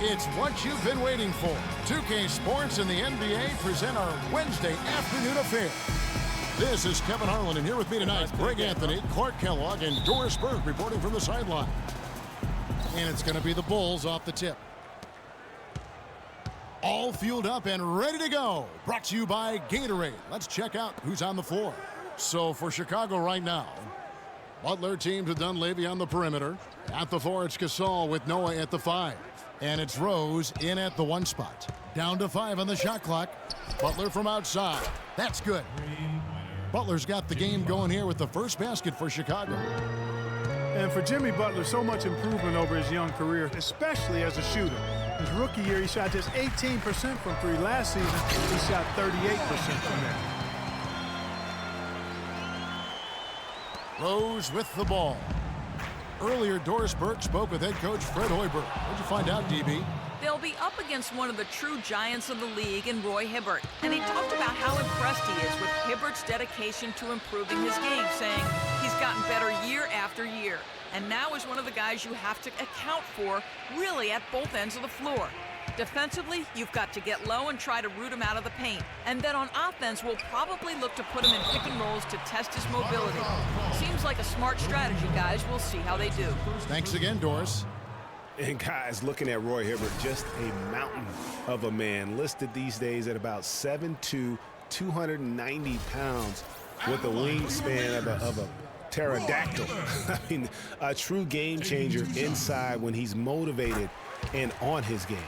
It's what you've been waiting for. 2K Sports and the NBA present our Wednesday afternoon affair. This is Kevin Harlan, and here with me tonight, Greg Anthony, Clark Kellogg, and Doris Burke reporting from the sideline. And it's going to be the Bulls off the tip. All fueled up and ready to go. Brought to you by Gatorade. Let's check out who's on the floor. So for Chicago right now, Butler teams have done Levy on the perimeter. At the 4, it's Gasol with Noah at the 5. And it's Rose in at the 1 spot. Down to 5 on the shot clock. Butler from outside. That's good. Butler's got the game going here with the first basket for Chicago. And for Jimmy Butler, so much improvement over his young career, especially as a shooter. His rookie year, he shot just 18% from 3. Last season, he shot 38% from there. Rose with the ball. Earlier, Doris Burke spoke with head coach Fred Hoiberg. What'd you find out, DB? They'll be up against one of the true giants of the league in Roy Hibbert. And he talked about how impressed he is with Hibbert's dedication to improving his game, saying he's gotten better year after year. And now is one of the guys you have to account for, really at both ends of the floor. Defensively, you've got to get low and try to root him out of the paint. And then on offense, we'll probably look to put him in pick and rolls to test his mobility. Seems like a smart strategy, guys. We'll see how they do. Thanks again, Doris. And guys, looking at Roy Hibbert, just a mountain of a man, listed these days at about 7'2", 290 pounds, with a wingspan of a pterodactyl. I mean, a true game changer inside when he's motivated and on his game.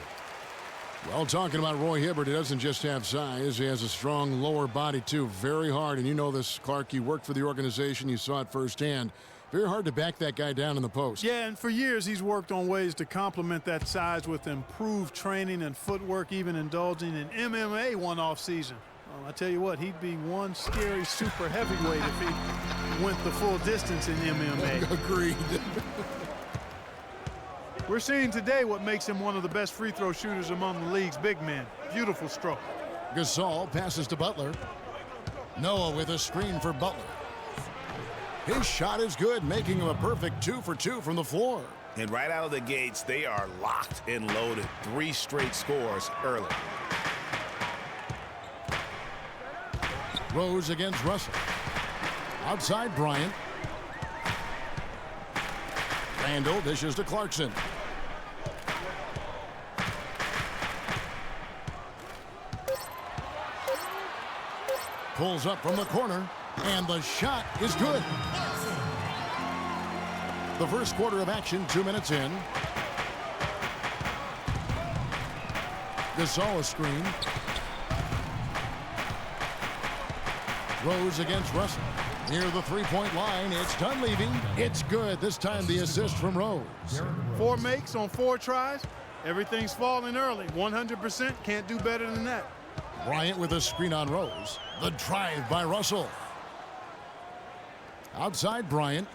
Well, talking about Roy Hibbert, he doesn't just have size. He has a strong lower body, too. Very hard. And you know this, Clark. You worked for the organization. You saw it firsthand. Very hard to back that guy down in the post. Yeah, and for years he's worked on ways to complement that size with improved training and footwork, even indulging in MMA one off season. Well, I tell you what, he'd be one scary super heavyweight if he went the full distance in MMA. Agreed. We're seeing today what makes him one of the best free throw shooters among the league's big men. Beautiful stroke. Gasol passes to Butler. Noah with a screen for Butler. His shot is good, making him a perfect 2 for 2 from the floor. And right out of the gates, they are locked and loaded. 3 straight scores early. Rose against Russell. Outside Bryant. Randall dishes to Clarkson. Pulls up from the corner, and the shot is good. The first quarter of action, 2 minutes in. Gasol a screen. Rose against Russell. Near the three-point line, it's done leaving. It's good. This time the assist from Rose. 4 makes on 4 tries. Everything's falling early. 100%, can't do better than that. Bryant with a screen on Rose. The drive by Russell. Outside Bryant.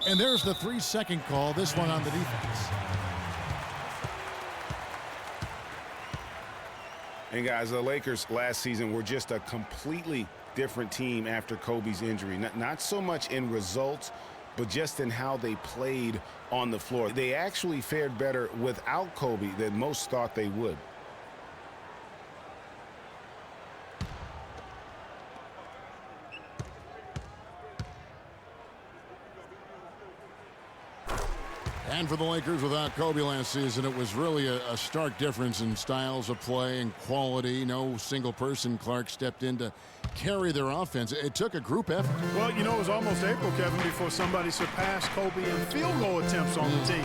And there's the 3-second call, this one on the defense. And guys, the Lakers last season were just a completely different team after Kobe's injury. Not so much in results, but just in how they played on the floor. They actually fared better without Kobe than most thought they would. And for the Lakers without Kobe last season, it was really a stark difference in styles of play and quality. No single person, Clark, stepped in to carry their offense. It took a group effort. Well, you know, it was almost April, Kevin, before somebody surpassed Kobe in field goal attempts on the team.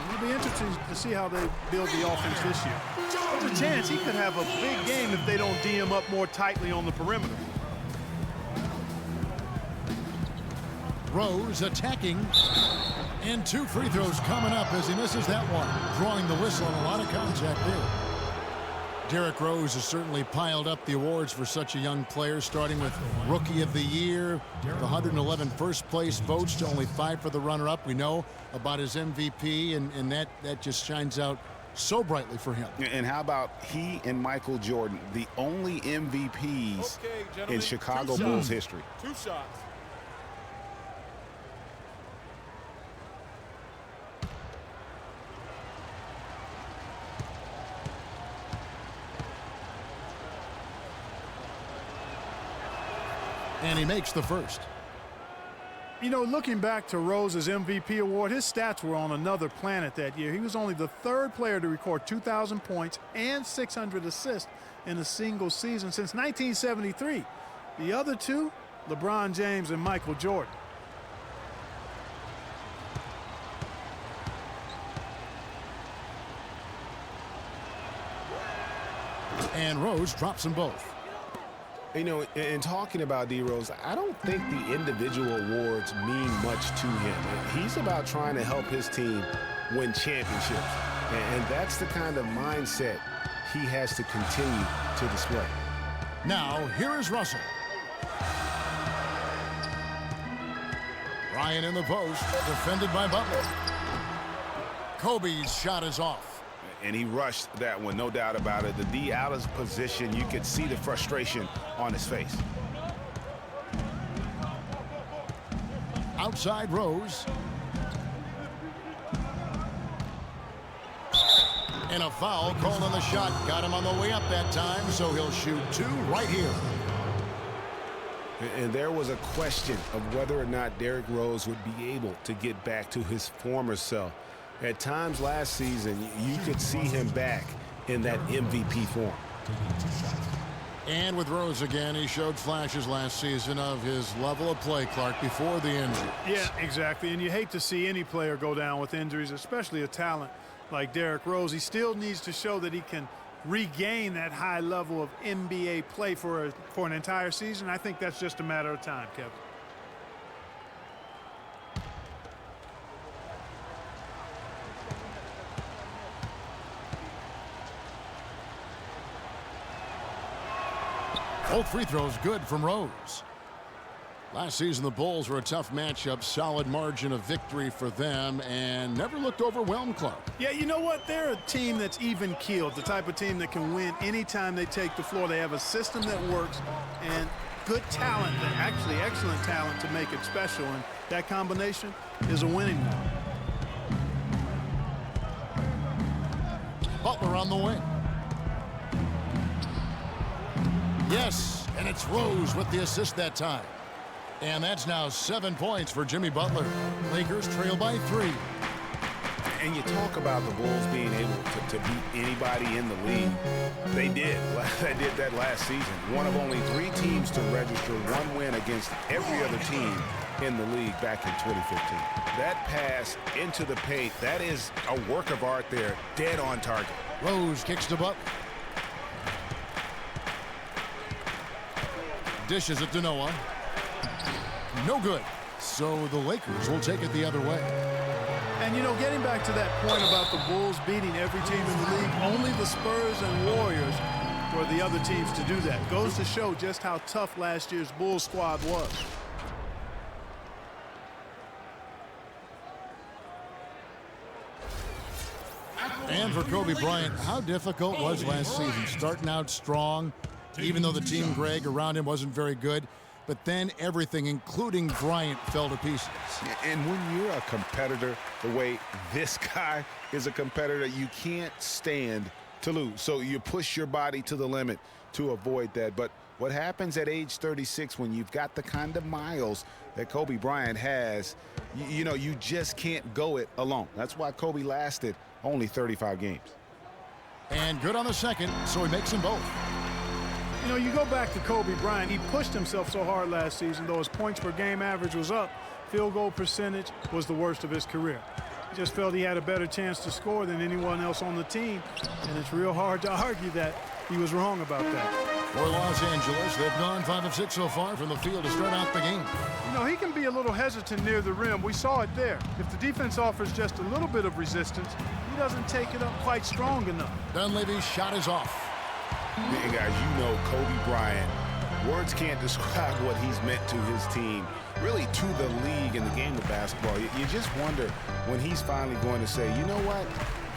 It'll be interesting to see how they build the offense this year. There's a chance he could have a big game if they don't D him up more tightly on the perimeter. Rose attacking. And 2 free throws coming up as he misses that one. Drawing the whistle on a lot of contact there. Derrick Rose has certainly piled up the awards for such a young player, starting with Rookie of the Year, the 111 first place votes to only 5 for the runner-up. We know about his MVP, and that just shines out so brightly for him. And how about he and Michael Jordan, the only MVPs in Chicago Bulls history? 2 shots. And he makes the first. You know, looking back to Rose's MVP award, his stats were on another planet that year. He was only the third player to record 2,000 points and 600 assists in a single season since 1973. The other two, LeBron James and Michael Jordan. And Rose drops them both. You know, in talking about D-Rose, I don't think the individual awards mean much to him. He's about trying to help his team win championships. And that's the kind of mindset he has to continue to display. Now, here is Russell. Bryant in the post, defended by Butler. Kobe's shot is off. And he rushed that one, no doubt about it. The D out of position, you could see the frustration on his face. Outside Rose. And a foul called on the shot. Got him on the way up that time, so he'll shoot two right here. And there was a question of whether or not Derrick Rose would be able to get back to his former self. At times last season, you could see him back in that MVP form. And with Rose again, he showed flashes last season of his level of play, Clark, before the injury. Yeah, exactly. And you hate to see any player go down with injuries, especially a talent like Derrick Rose. He still needs to show that he can regain that high level of NBA play for an entire season. I think that's just a matter of time, Kevin. Both free throws good from Rose. Last season, the Bulls were a tough matchup, solid margin of victory for them, and never looked overwhelmed, Clark. Yeah, you know what? They're a team that's even-keeled, the type of team that can win anytime they take the floor. They have a system that works and good talent, actually excellent talent to make it special, and that combination is a winning one. Butler on the wing. Yes, and it's Rose with the assist that time. And that's now 7 points for Jimmy Butler. Lakers trail by 3. And you talk about the Bulls being able to beat anybody in the league. They did. They did that last season. One of only 3 teams to register one win against every other team in the league back in 2015. That pass into the paint, that is a work of art there, dead on target. Rose kicks to Butler. Dishes it to Noah. No good. So the Lakers will take it the other way. And, you know, getting back to that point about the Bulls beating every team in the league, only the Spurs and Warriors were the other teams to do that. Goes to show just how tough last year's Bulls squad was. And for Kobe Bryant, how difficult was last season? Starting out strong, even though the team, Greg, around him wasn't very good. But then everything, including Bryant, fell to pieces. And when you're a competitor, the way this guy is a competitor, you can't stand to lose. So you push your body to the limit to avoid that. But what happens at age 36 when you've got the kind of miles that Kobe Bryant has, you know, you just can't go it alone. That's why Kobe lasted only 35 games. And good on the second, so he makes them both. You know, you go back to Kobe Bryant. He pushed himself so hard last season, though his points per game average was up. Field goal percentage was the worst of his career. He just felt he had a better chance to score than anyone else on the team, and it's real hard to argue that he was wrong about that. For Los Angeles, they've gone 5 of 6 so far from the field to start out the game. You know, he can be a little hesitant near the rim. We saw it there. If the defense offers just a little bit of resistance, he doesn't take it up quite strong enough. Dunleavy's shot is off. And guys, you know Kobe Bryant, words can't describe what he's meant to his team, really to the league and the game of basketball. You just wonder when he's finally going to say, you know what,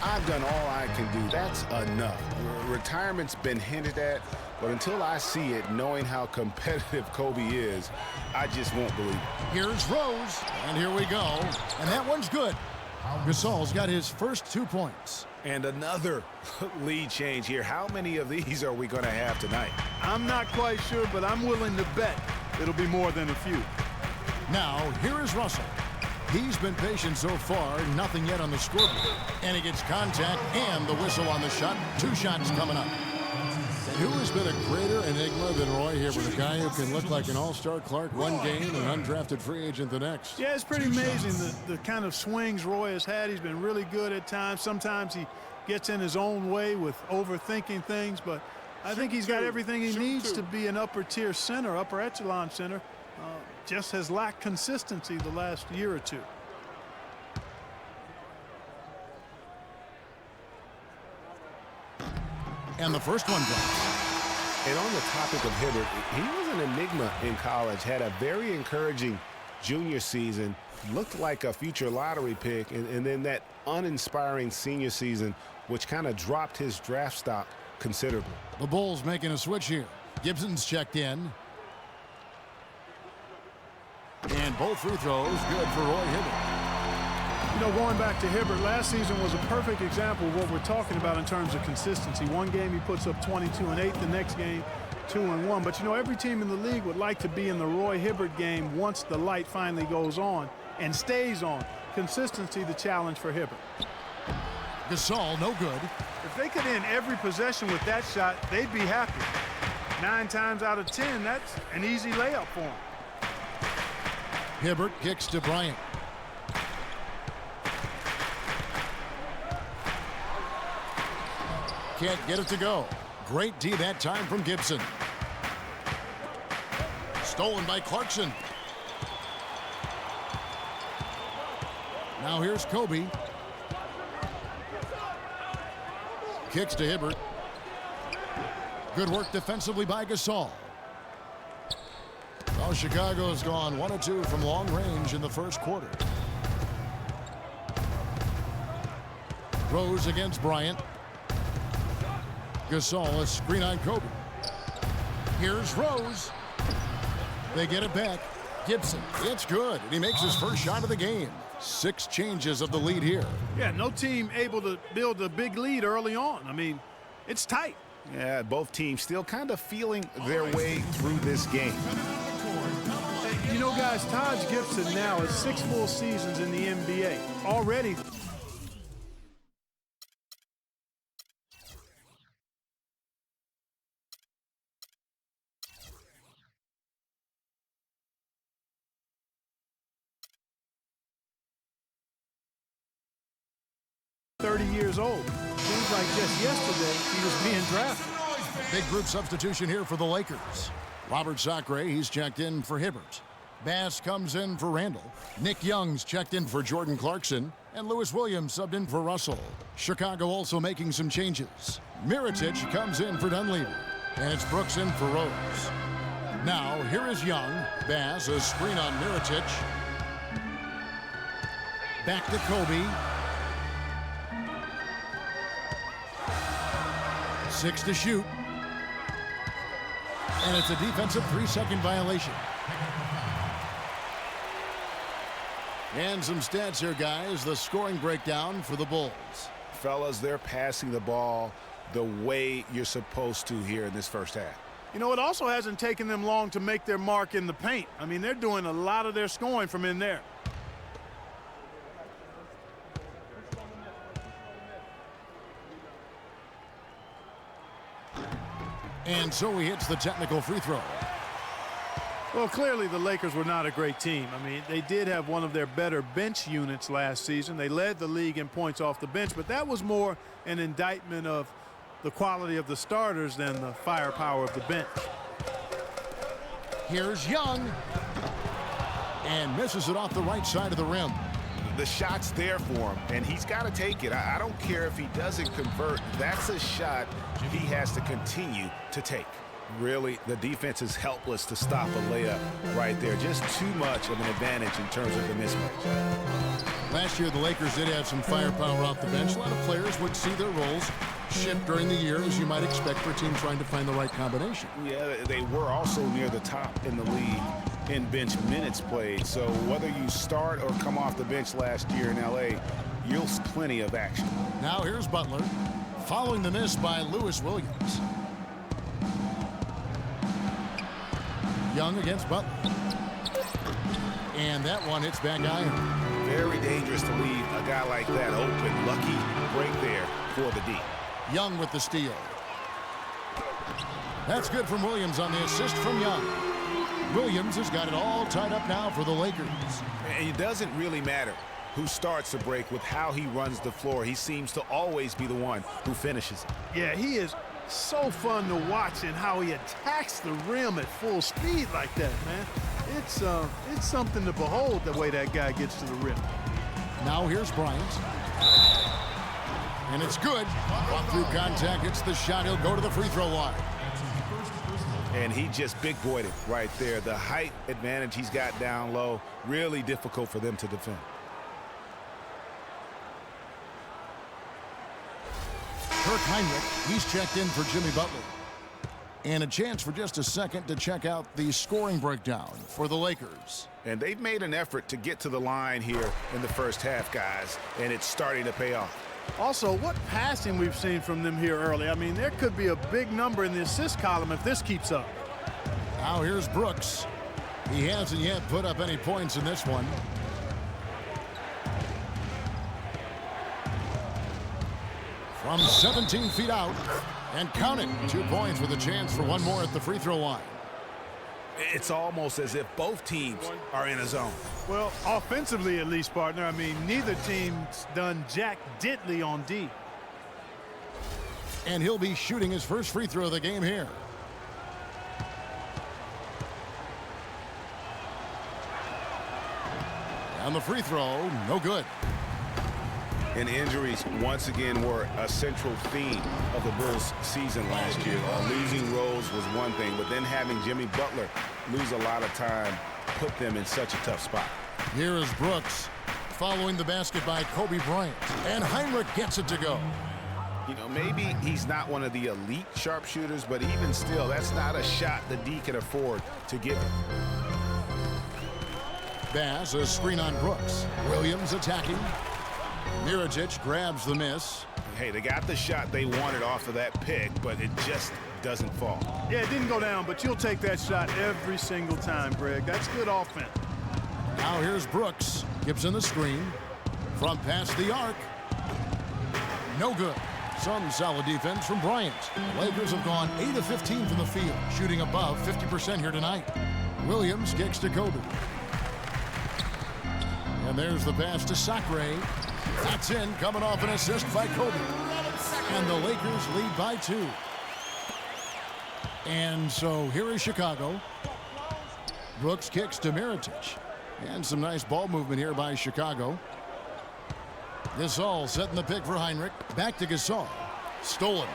I've done all I can do. That's enough. Retirement's been hinted at, but until I see it, knowing how competitive Kobe is, I just won't believe it. Here's Rose, and here we go. And that one's good. Gasol's got his first 2 points. And another lead change here. How many of these are we going to have tonight? I'm not quite sure, but I'm willing to bet it'll be more than a few. Now, here is Russell. He's been patient so far, nothing yet on the scoreboard. And he gets contact and the whistle on the shot. 2 shots coming up. Who has been a greater enigma than Roy Hibbert, a guy who can look like an all-star Clark one game and an undrafted free agent the next? Yeah, it's pretty amazing the kind of swings Roy has had. He's been really good at times. Sometimes he gets in his own way with overthinking things, but I think he's got everything he needs to be an upper-tier center, upper echelon center. Just has lacked consistency the last year or two. And the first one drops. And on the topic of Hibbert, he was an enigma in college, had a very encouraging junior season, looked like a future lottery pick, and then that uninspiring senior season, which kind of dropped his draft stock considerably. The Bulls making a switch here. Gibson's checked in. And both free throws good for Roy Hibbert. You know, going back to Hibbert, last season was a perfect example of what we're talking about in terms of consistency. One game he puts up 22 and 8, the next game 2 and 1. But you know, every team in the league would like to be in the Roy Hibbert game once the light finally goes on and stays on. Consistency, the challenge for Hibbert. Gasol, no good. If they could end every possession with that shot, they'd be happy. 9 times out of 10, that's an easy layup for him. Hibbert kicks to Bryant. Can't get it to go. Great D that time from Gibson. Stolen by Clarkson. Now here's Kobe. Kicks to Hibbert. Good work defensively by Gasol. Well, Chicago's gone 1 of 2 from long range in the first quarter. Rose against Bryant. Gasol, a screen on Kobe. Here's Rose. They get it back. Gibson, it's good, and he makes his first shot of the game. 6 changes of the lead here. Yeah, no team able to build a big lead early on. I mean, it's tight. Yeah, both teams still kind of feeling their way through this game. You know, guys, Taj Gibson now has 6 full seasons in the NBA. Already. Years old. Seems like just yesterday he was being drafted. Big group substitution here for the Lakers. Robert Sacre, he's checked in for Hibbert. Bass comes in for Randall. Nick Young's checked in for Jordan Clarkson. And Lewis Williams subbed in for Russell. Chicago also making some changes. Mirotic comes in for Dunleavy. And it's Brooks in for Rose. Now, here is Young. Bass, a screen on Mirotic. Back to Kobe. 6 to shoot. And it's a defensive 3-second violation. And some stats here, guys. The scoring breakdown for the Bulls. Fellas, they're passing the ball the way you're supposed to here in this first half. You know, it also hasn't taken them long to make their mark in the paint. I mean, they're doing a lot of their scoring from in there. And so he hits the technical free throw. Well, clearly the Lakers were not a great team. I mean, they did have one of their better bench units last season. They led the league in points off the bench, but that was more an indictment of the quality of the starters than the firepower of the bench. Here's Young. And misses it off the right side of the rim. The shot's there for him, and he's got to take it. I don't care if he doesn't convert. That's a shot he has to continue to take. Really, the defense is helpless to stop a layup right there. Just too much of an advantage in terms of the mismatch. Last year, the Lakers did have some firepower off the bench. A lot of players would see their roles shift during the year, as you might expect for a team trying to find the right combination. Yeah, they were also near the top in the league in bench minutes played. So whether you start or come off the bench last year in L.A., you'll see plenty of action. Now here's Butler, following the miss by Lewis Williams. Young against Butler. And that one hits back iron. Very dangerous to leave a guy like that open. Lucky break there for the D. Young with the steal. That's good from Williams on the assist from Young. Williams has got it all tied up now for the Lakers. And it doesn't really matter who starts the break with how he runs the floor. He seems to always be the one who finishes it. Yeah, he is so fun to watch and how he attacks the rim at full speed like that, man. It's something to behold the way that guy gets to the rim. Now here's Bryant. And it's good. Walk through contact, hits the shot. He'll go to the free throw line. And he just big-boyed it right there. The height advantage he's got down low, really difficult for them to defend. Kirk Heinrich, he's checked in for Jimmy Butler. And a chance for just a second to check out the scoring breakdown for the Lakers. And they've made an effort to get to the line here in the first half, guys, and it's starting to pay off. Also, what passing we've seen from them here early. I mean, there could be a big number in the assist column if this keeps up. Now here's Brooks. He hasn't yet put up any points in this one. From 17 feet out, and count it. 2 points with a chance for one more at the free throw line. It's almost as if both teams are in a zone. Well, offensively at least, partner. I mean, neither team's done jack diddly on D. And he'll be shooting his first free throw of the game here. And the free throw, no good. And injuries once again were a central theme of the Bulls season last year. Losing Rose was one thing, but then having Jimmy Butler lose a lot of time put them in such a tough spot. Here is Brooks following the basket by Kobe Bryant. And Heinrich gets it to go. You know, maybe he's not one of the elite sharpshooters, but even still, that's not a shot the D can afford to give him. Bass, a screen on Brooks. Williams attacking. Mirotic grabs the miss. Hey, they got the shot they wanted off of that pick, but it just doesn't fall. Yeah, it didn't go down, but you'll take that shot every single time, Greg. That's good offense. Now here's Brooks. Gibson the screen. From past the arc. No good. Some solid defense from Bryant. The Lakers have gone 8 of 15 from the field, shooting above 50% here tonight. Williams kicks to Kobe. And there's the pass to Sacre. That's in, coming off an assist by Kobe. And the Lakers lead by 2. And so here is Chicago. Brooks kicks to Mirotic. And some nice ball movement here by Chicago. Gasol setting the pick for Heinrich. Back to Gasol. Stolen.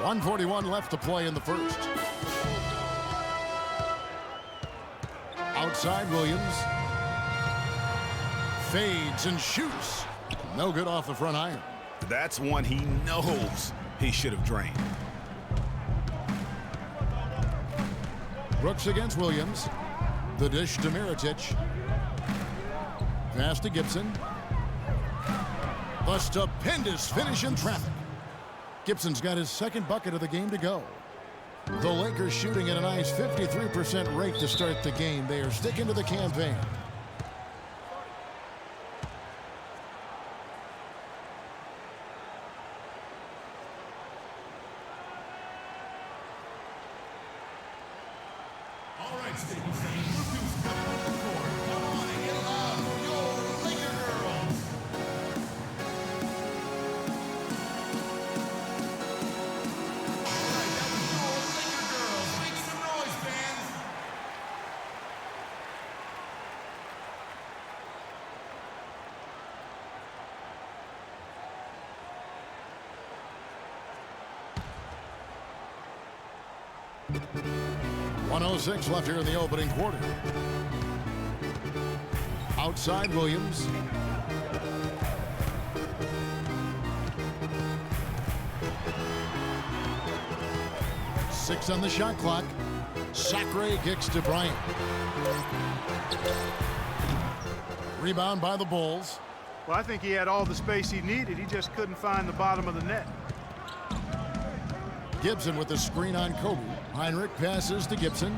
1:41 left to play in the first. Outside Williams. Fades and shoots. No good off the front iron. That's one he knows he should have drained. Brooks against Williams. The dish to Mirotic. Pass to Gibson. A stupendous finish in traffic. Gibson's got his second bucket of the game to go. The Lakers shooting at a nice 53% rate to start the game. They are sticking to the campaign. All right, Staples fans, look who's coming to the court. Come on and get loud for your Laker girls. All right, that was your Laker girls. Make some noise, fans. .106 left here in the opening quarter. Outside Williams. Six on the shot clock. Sacre kicks to Bryant. Rebound by the Bulls. Well, I think he had all the space he needed. He just couldn't find the bottom of the net. Gibson with the screen on Kobe. Heinrich passes to Gibson.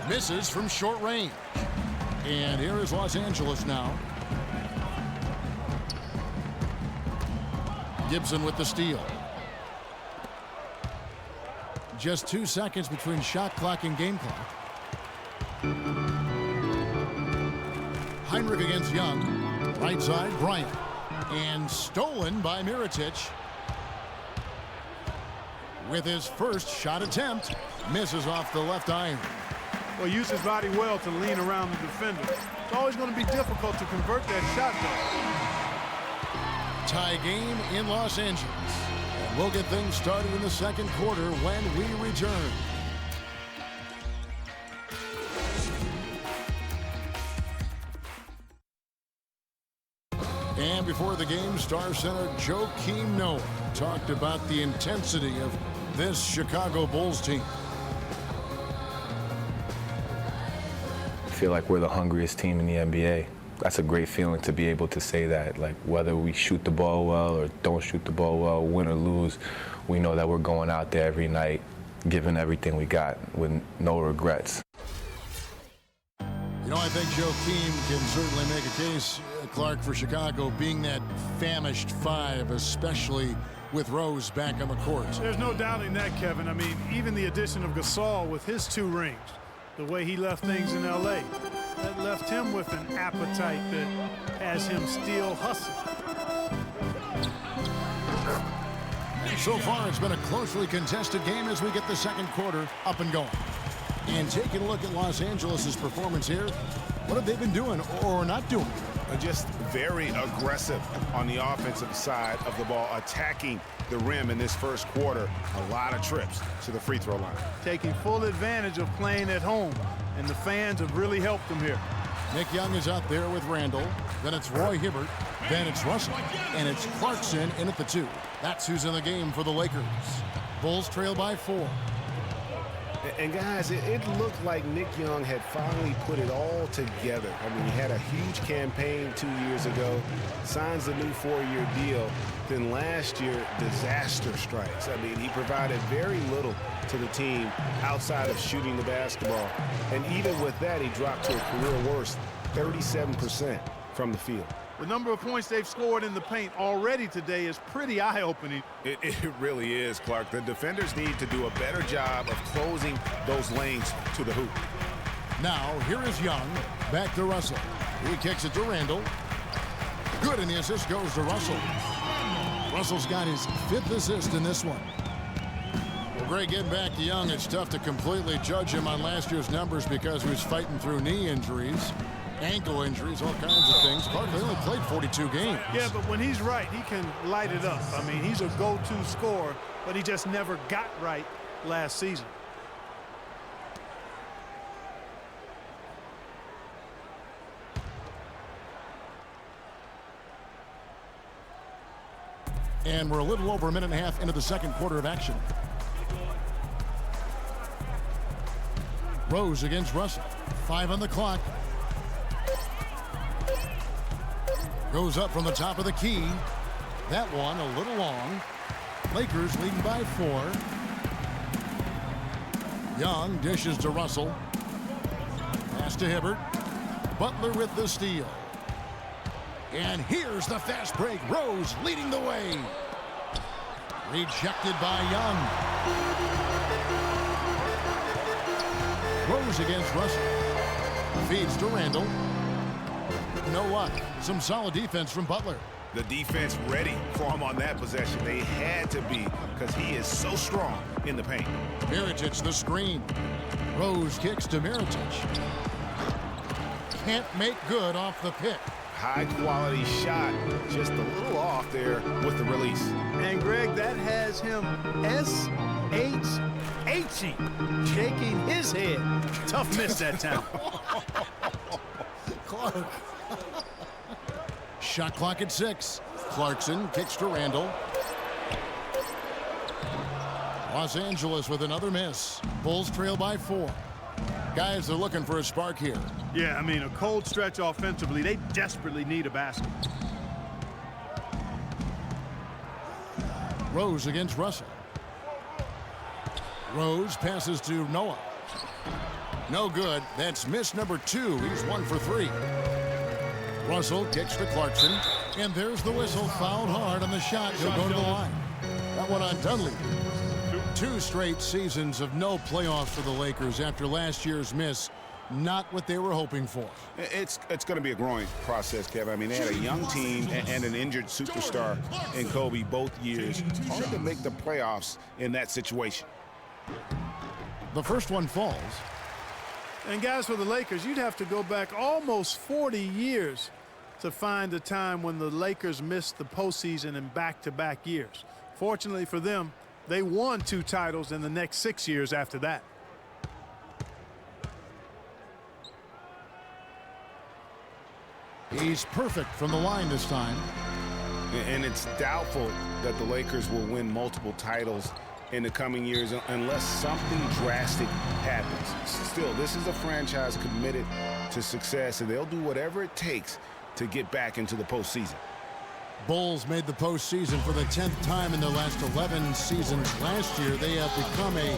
Misses from short range. And here is Los Angeles now. Gibson with the steal. Just 2 seconds between shot clock and game clock. Heinrich against Young. Right side, Bryant. And stolen by Mirotic. With his first shot attempt, misses off the left iron. Well, use his body well to lean around the defender. It's always going to be difficult to convert that shot, though. Tie game in Los Angeles. And we'll get things started in the second quarter when we return. And before the game, Star Center Joakim Noah talked about the intensity of this Chicago Bulls team. I feel like we're the hungriest team in the NBA. That's a great feeling to be able to say that. Like, whether we shoot the ball well or don't shoot the ball well, win or lose, we know that we're going out there every night, giving everything we got with no regrets. You know, I think Joakim can certainly make a case, Clark, for Chicago being that famished five, especially with Rose back on the court. There's no doubting that, Kevin. I mean, even the addition of Gasol with his 2 rings, the way he left things in L.A., that left him with an appetite that has him still hustling. So far, it's been a closely contested game as we get the second quarter up and going. And taking a look at Los Angeles' performance here, what have they been doing or not doing? Just very aggressive on the offensive side of the ball, attacking the rim in this first quarter. A lot of trips to the free throw line. Taking full advantage of playing at home, and the fans have really helped them here. Nick Young is out there with Randall. Then it's Roy Hibbert. Then it's Russell. And it's Clarkson in at the 2. That's who's in the game for the Lakers. Bulls trail by 4. And guys, it looked like Nick Young had finally put it all together. I mean, he had a huge campaign 2 years ago, signs a new 4-year deal. Then last year, disaster strikes. I mean, he provided very little to the team outside of shooting the basketball. And even with that, he dropped to a career worst, 37% from the field. The number of points they've scored in the paint already today is pretty eye-opening. It really is, Clark. The defenders need to do a better job of closing those lanes to the hoop. Now, here is Young. Back to Russell. He kicks it to Randall. Good, and the assist goes to Russell. Russell's got his 5th assist in this one. Well, Greg, getting back to Young, it's tough to completely judge him on last year's numbers because he was fighting through knee injuries, ankle injuries, all kinds of things. Clark, they only played 42 games. Yeah, but when he's right, he can light it up. I mean, he's a go-to scorer, but he just never got right last season. And we're a little over a minute and a half into the second quarter of action. Rose against Russell. 5 on the clock. Goes up from the top of the key. That one a little long. Lakers leading by 4. Young dishes to Russell. Pass to Hibbert. Butler with the steal. And here's the fast break. Rose leading the way. Rejected by Young. Rose against Russell. Feeds to Randall. No luck. Some solid defense from Butler. The defense ready for him on that possession. They had to be because he is so strong in the paint. Mirotic the screen. Rose kicks to Mirotic. Can't make good off the pick. High quality shot, just a little off there with the release. And Greg, that has him S-H-H-E, shaking his head. Tough miss that time. Clark. Shot clock at 6. Clarkson kicks to Randall. Los Angeles with another miss. Bulls trail by 4. Guys, they're looking for a spark here. Yeah, I mean, a cold stretch offensively. They desperately need a basket. Rose against Russell. Rose passes to Noah. No good. That's miss number 2. He's 1 for 3. Russell kicks to Clarkson. And there's the whistle. Fouled hard on the shot. He'll go to the line. That one on Dunleavy. 2 straight seasons of no playoffs for the Lakers after last year's miss. Not what they were hoping for. It's going to be a growing process, Kevin. I mean, they had a young team and an injured superstar in Kobe both years. Hard to make the playoffs in that situation. The first one falls. And guys, for the Lakers, you'd have to go back almost 40 years to find a time when the Lakers missed the postseason in back-to-back years. Fortunately for them, they won 2 titles in the next 6 years after that. He's perfect from the line this time. And it's doubtful that the Lakers will win multiple titles in the coming years unless something drastic happens. Still, this is a franchise committed to success, and they'll do whatever it takes to get back into the postseason. Bulls made the postseason for the 10th time in their last 11 seasons. Last year, they have become a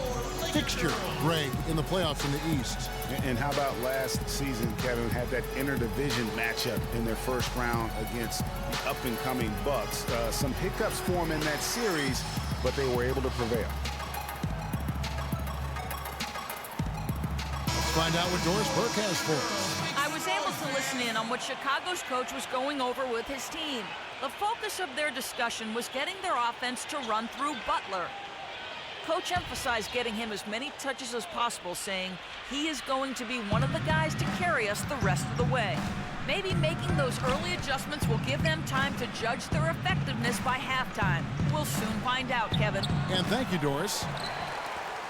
fixture, Greg, in the playoffs in the East. And how about last season, Kevin, had that interdivision matchup in their first round against the up-and-coming Bucks. Some hiccups for them in that series, but they were able to prevail. Let's find out what Doris Burke has for us. I was able to listen in on what Chicago's coach was going over with his team. The focus of their discussion was getting their offense to run through Butler. Coach emphasized getting him as many touches as possible, saying he is going to be one of the guys to carry us the rest of the way. Maybe making those early adjustments will give them time to judge their effectiveness by halftime. We'll soon find out, Kevin. And thank you, Doris.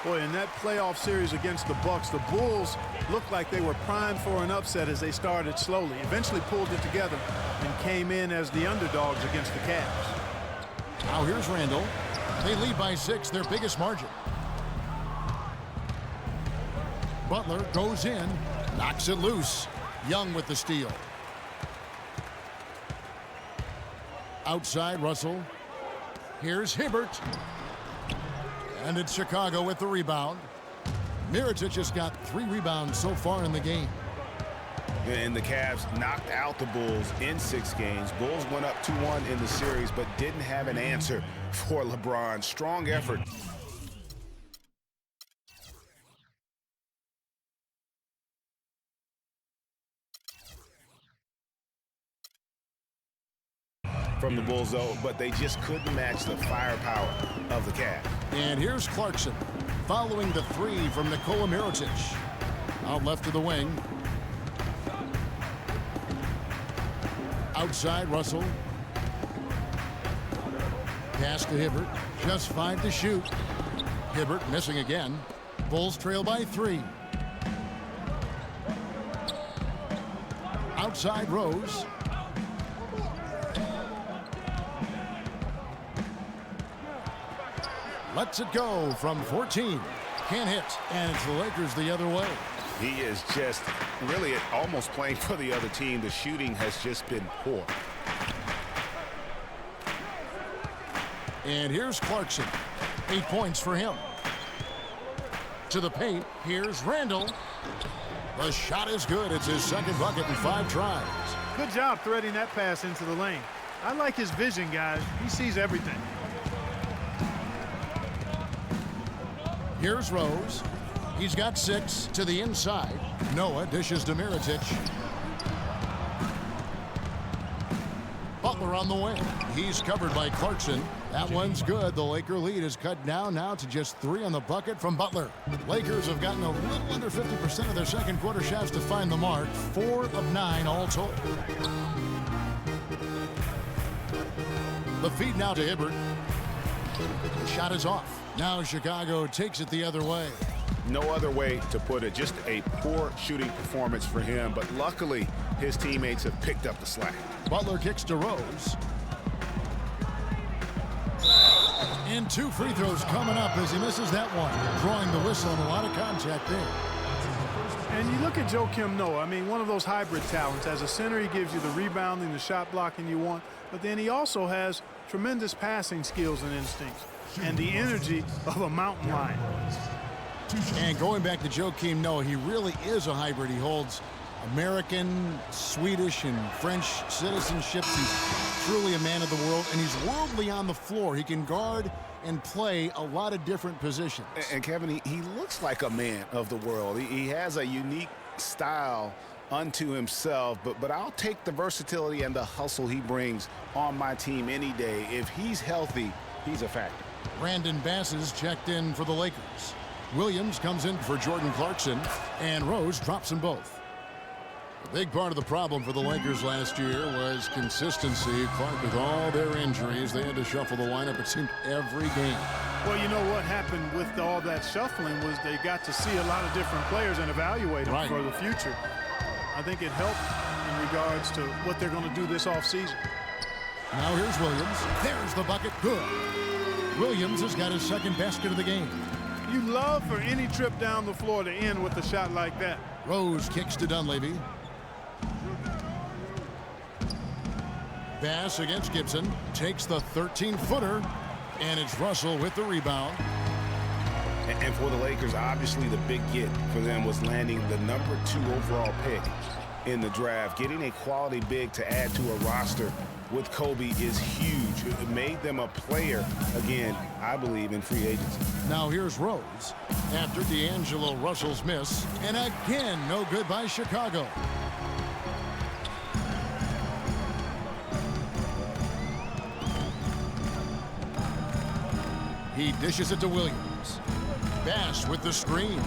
Boy, in that playoff series against the Bucks, the Bulls looked like they were primed for an upset as they started slowly, eventually pulled it together, and came in as the underdogs against the Cavs. Now here's Randall. They lead by 6, their biggest margin. Butler goes in, knocks it loose. Young with the steal. Outside, Russell. Here's Hibbert. And it's Chicago with the rebound. Mirotic just got 3 rebounds so far in the game. And the Cavs knocked out the Bulls in 6 games. Bulls went up 2-1 in the series, but didn't have an answer for LeBron. Strong effort. From the Bulls, though, but they just couldn't match the firepower of the Cavs. And here's Clarkson following the 3 from Nikola Mirotic. Out left to the wing. Outside, Russell. Pass to Hibbert. Just 5 to shoot. Hibbert missing again. Bulls trail by 3. Outside, Rose. Lets it go from 14. Can't hit. And it's the Lakers the other way. He is just really almost playing for the other team. The shooting has just been poor. And here's Clarkson. 8 points for him. To the paint. Here's Randall. The shot is good. It's his second bucket in 5 tries. Good job threading that pass into the lane. I like his vision, guys. He sees everything. Here's Rose. He's got 6 to the inside. Noah dishes to Mirotic. Butler on the wing. He's covered by Clarkson. That one's good. The Laker lead is cut down now to just 3 on the bucket from Butler. Lakers have gotten a little under 50% of their second quarter shots to find the mark. 4 of 9 all told. The feed now to Hibbert. The shot is off. Now Chicago takes it the other way. No other way to put it. Just a poor shooting performance for him, but luckily his teammates have picked up the slack. Butler kicks to Rose. And 2 free throws coming up as he misses that one. Drawing the whistle and a lot of contact there. And you look at Joakim Noah, I mean, one of those hybrid talents. As a center, he gives you the rebounding, the shot blocking you want, but then he also has tremendous passing skills and instincts. and the energy of a mountain lion. And going back to Joakim Noah, he really is a hybrid. He holds American, Swedish, and French citizenships. He's truly a man of the world, and he's worldly on the floor. He can guard and play a lot of different positions. And Kevin, he looks like a man of the world. He has a unique style unto himself, but I'll take the versatility and the hustle he brings on my team any day. If he's healthy, he's a factor. Brandon Bass is checked in for the Lakers. Williams comes in for Jordan Clarkson, and Rose drops them both. A big part of the problem for the Lakers last year was consistency. Clark, with all their injuries, they had to shuffle the lineup, it seemed, every game. Well, you know what happened with all that shuffling was they got to see a lot of different players and evaluate them for the future. I think it helped in regards to what they're going to do this offseason. Now here's Williams. There's the bucket. Good. Williams has got his second basket of the game. You love for any trip down the floor to end with a shot like that. Rose kicks to Dunleavy. Bass against Gibson. Takes the 13-footer. And it's Russell with the rebound. And for the Lakers, obviously the big get for them was landing the #2 overall pick in the draft. Getting a quality big to add to a roster with Kobe is huge. It made them a player, again, I believe, in free agency. Now here's Rose after D'Angelo Russell's miss. And again, no good by Chicago. He dishes it to Williams. Bass with the screen.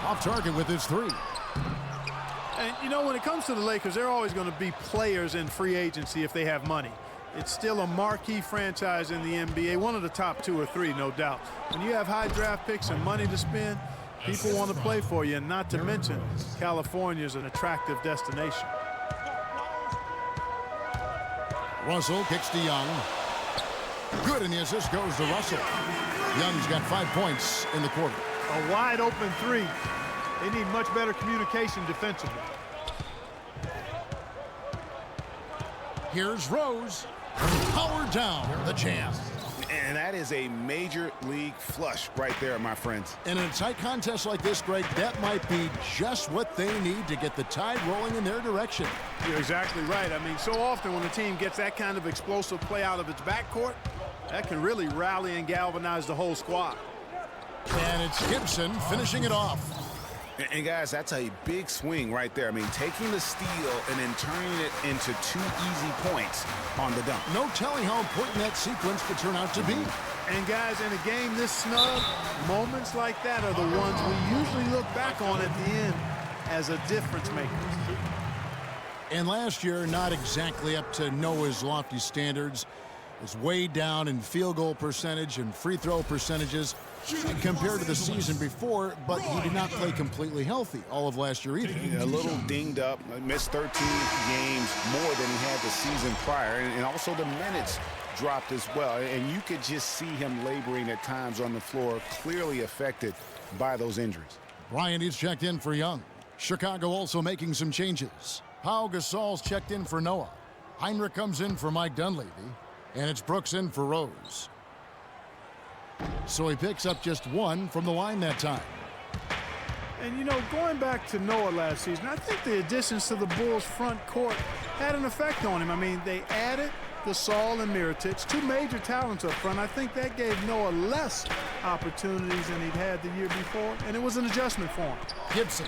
Off target with his three. And, you know, when it comes to the Lakers, they're always going to be players in free agency if they have money. It's still a marquee franchise in the NBA, one of the top 2 or 3, no doubt. When you have high draft picks and money to spend, people want to play for you, and not to mention California is an attractive destination. Russell kicks to Young. Good, and the assist goes to Russell. Young's got 5 points in the quarter. A wide open three. They need much better communication defensively. Here's Rose. Powered down the jam. And that is a major league flush right there, my friends. And in a tight contest like this, Greg, that might be just what they need to get the tide rolling in their direction. You're exactly right. I mean, so often when a team gets that kind of explosive play out of its backcourt, that can really rally and galvanize the whole squad. And it's Gibson finishing it off. And guys, that's a big swing right there. I mean, taking the steal and then turning it into 2 easy points on the dunk. No telling how important that sequence could turn out to be. And guys, in a game this snug, moments like that are the ones we usually look back on at the end as a difference maker. And last year, not exactly up to Noah's lofty standards. Was way down in field goal percentage and free throw percentages compared to the season before, but he did not play completely healthy all of last year either. A little dinged up, missed 13 games more than he had the season prior, and also the minutes dropped as well. And you could just see him laboring at times on the floor, clearly affected by those injuries. Bryant is checked in for Young. Chicago also making some changes. Pau Gasol's checked in for Noah. Heinrich comes in for Mike Dunleavy. And it's Brooks in for Rose. So he picks up just 1 from the line that time. And, you know, going back to Noah last season, I think the additions to the Bulls' front court had an effect on him. I mean, they added Gasol and Mirotic, 2 major talents up front. I think that gave Noah less opportunities than he'd had the year before, and it was an adjustment for him. Gibson.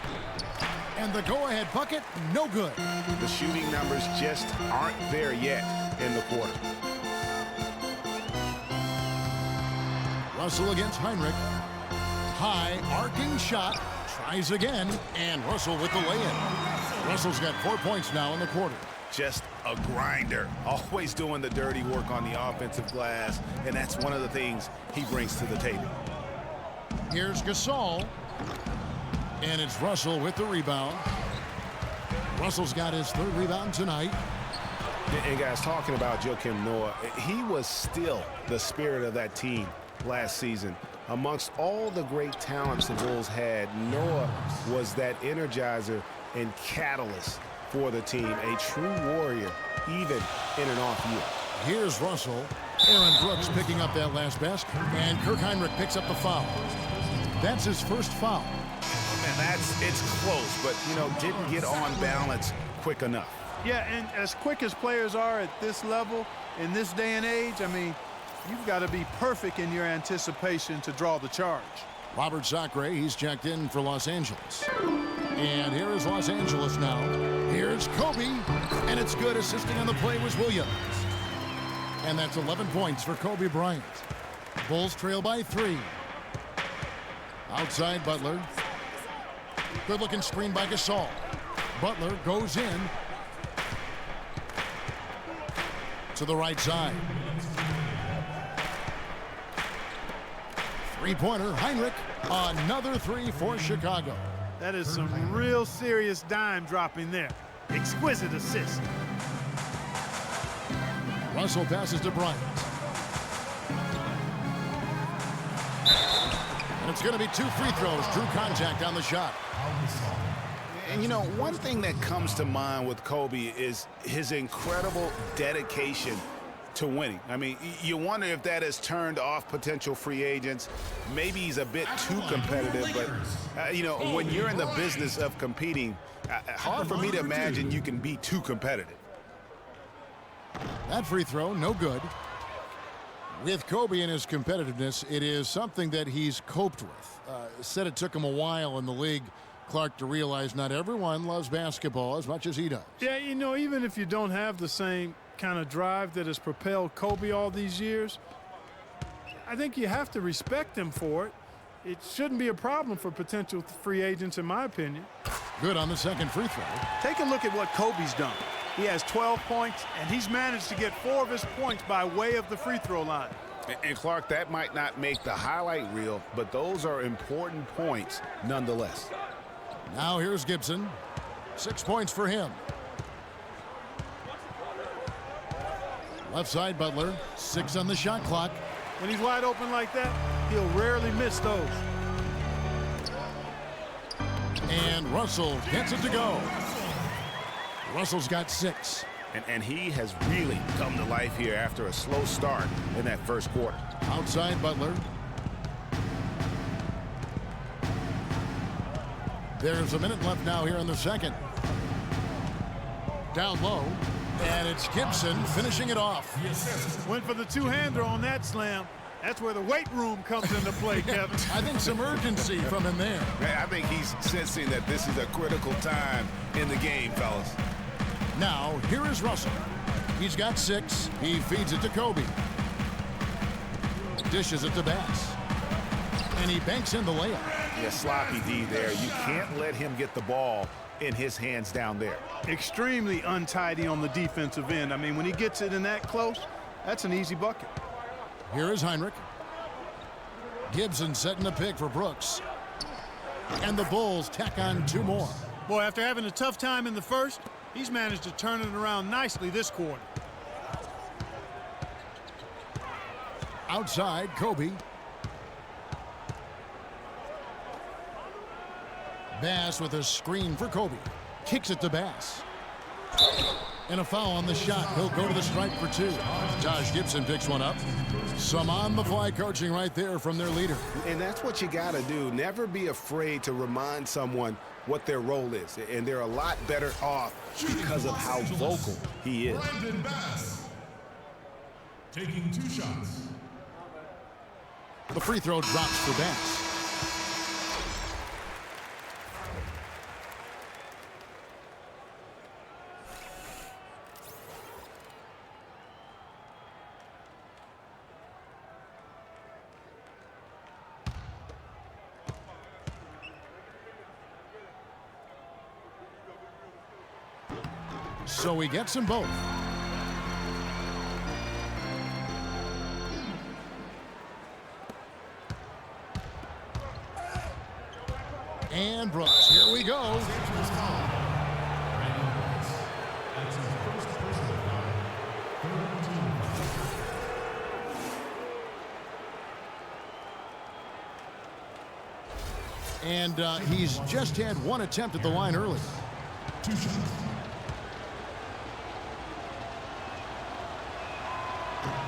And the go-ahead bucket, no good. The shooting numbers just aren't there yet in the quarter. Russell against Heinrich. High arcing shot. Tries again. And Russell with the lay-in. Russell's got 4 points now in the quarter. Just a grinder. Always doing the dirty work on the offensive glass. And that's one of the things he brings to the table. Here's Gasol. And it's Russell with the rebound. Russell's got his 3rd rebound tonight. And guys, talking about Joakim Noah, he was still the spirit of that team last season. Amongst all the great talents the Bulls had, Noah was that energizer and catalyst for the team. A true warrior, even in an off year. Here's Russell. Aaron Brooks picking up that last basket. And Kirk Heinrich picks up the foul. That's his first foul. Man, it's close, but, you know, didn't get on balance quick enough. Yeah, and as quick as players are at this level, in this day and age, I mean, you've got to be perfect in your anticipation to draw the charge. Robert Sacre, he's checked in for Los Angeles. And here is Los Angeles now. Here's Kobe, and it's good. Assisting on the play was Williams. And that's 11 points for Kobe Bryant. Bulls trail by 3. Outside Butler. Good-looking screen by Gasol. Butler goes in to the right side. Three-pointer, Heinrich. Another 3 for Chicago. That is some real serious dime dropping there. Exquisite assist. Russell passes to Bryant. And it's going to be 2 free throws. Drew contact on the shot. And, you know, one thing that comes to mind with Kobe is his incredible dedication to winning. I mean, you wonder if that has turned off potential free agents. Maybe he's a bit too competitive, but, you know, when you're in the business of competing, hard for me to imagine you can be too competitive. That free throw, no good. With Kobe and his competitiveness, it is something that he's coped with. Said it took him a while in the league, Clark, to realize not everyone loves basketball as much as he does. Yeah, you know, even if you don't have the same kind of drive that has propelled Kobe all these years, I think you have to respect him for it. It shouldn't be a problem for potential free agents, in my opinion. Good on the second free throw. Take a look at what Kobe's done. He has 12 points, and he's managed to get 4 of his points by way of the free throw line. And Clark, that might not make the highlight reel, but those are important points nonetheless. Now here's Gibson. 6 points for him. Left side, Butler. 6 on the shot clock. When he's wide open like that, he'll rarely miss those. And Russell gets it to go. Russell's got 6. And he has really come to life here after a slow start in that first quarter. Outside Butler. There's a minute left now here in the second. Down low. And it's Gibson finishing it off. Went for the two-hander on that slam. That's where the weight room comes into play, Kevin. I think some urgency from him there. I think he's sensing that this is a critical time in the game, fellas. Now, here is Russell. He's got 6. He feeds it to Kobe. Dishes it to Bass. And he banks in the layup. Yeah, sloppy D there. You can't let him get the ball in his hands down there. Extremely untidy on the defensive end. I mean, when he gets it in that close, that's an easy bucket. Here is Heinrich. Gibson setting the pick for Brooks. And the Bulls tack on 2 more. Boy, after having a tough time in the first, he's managed to turn it around nicely this quarter. Outside, Kobe. Bass with a screen for Kobe. Kicks it to Bass. And a foul on the shot. He'll go to the stripe for 2. Josh Gibson picks one up. Some on-the-fly coaching right there from their leader. And that's what you got to do. Never be afraid to remind someone what their role is. And they're a lot better off because of how vocal he is. Brandon Bass taking 2 shots. The free throw drops for Bass. So he gets them both. And Brooks, here we go. And he's just had 1 attempt at the line early. 2 shots.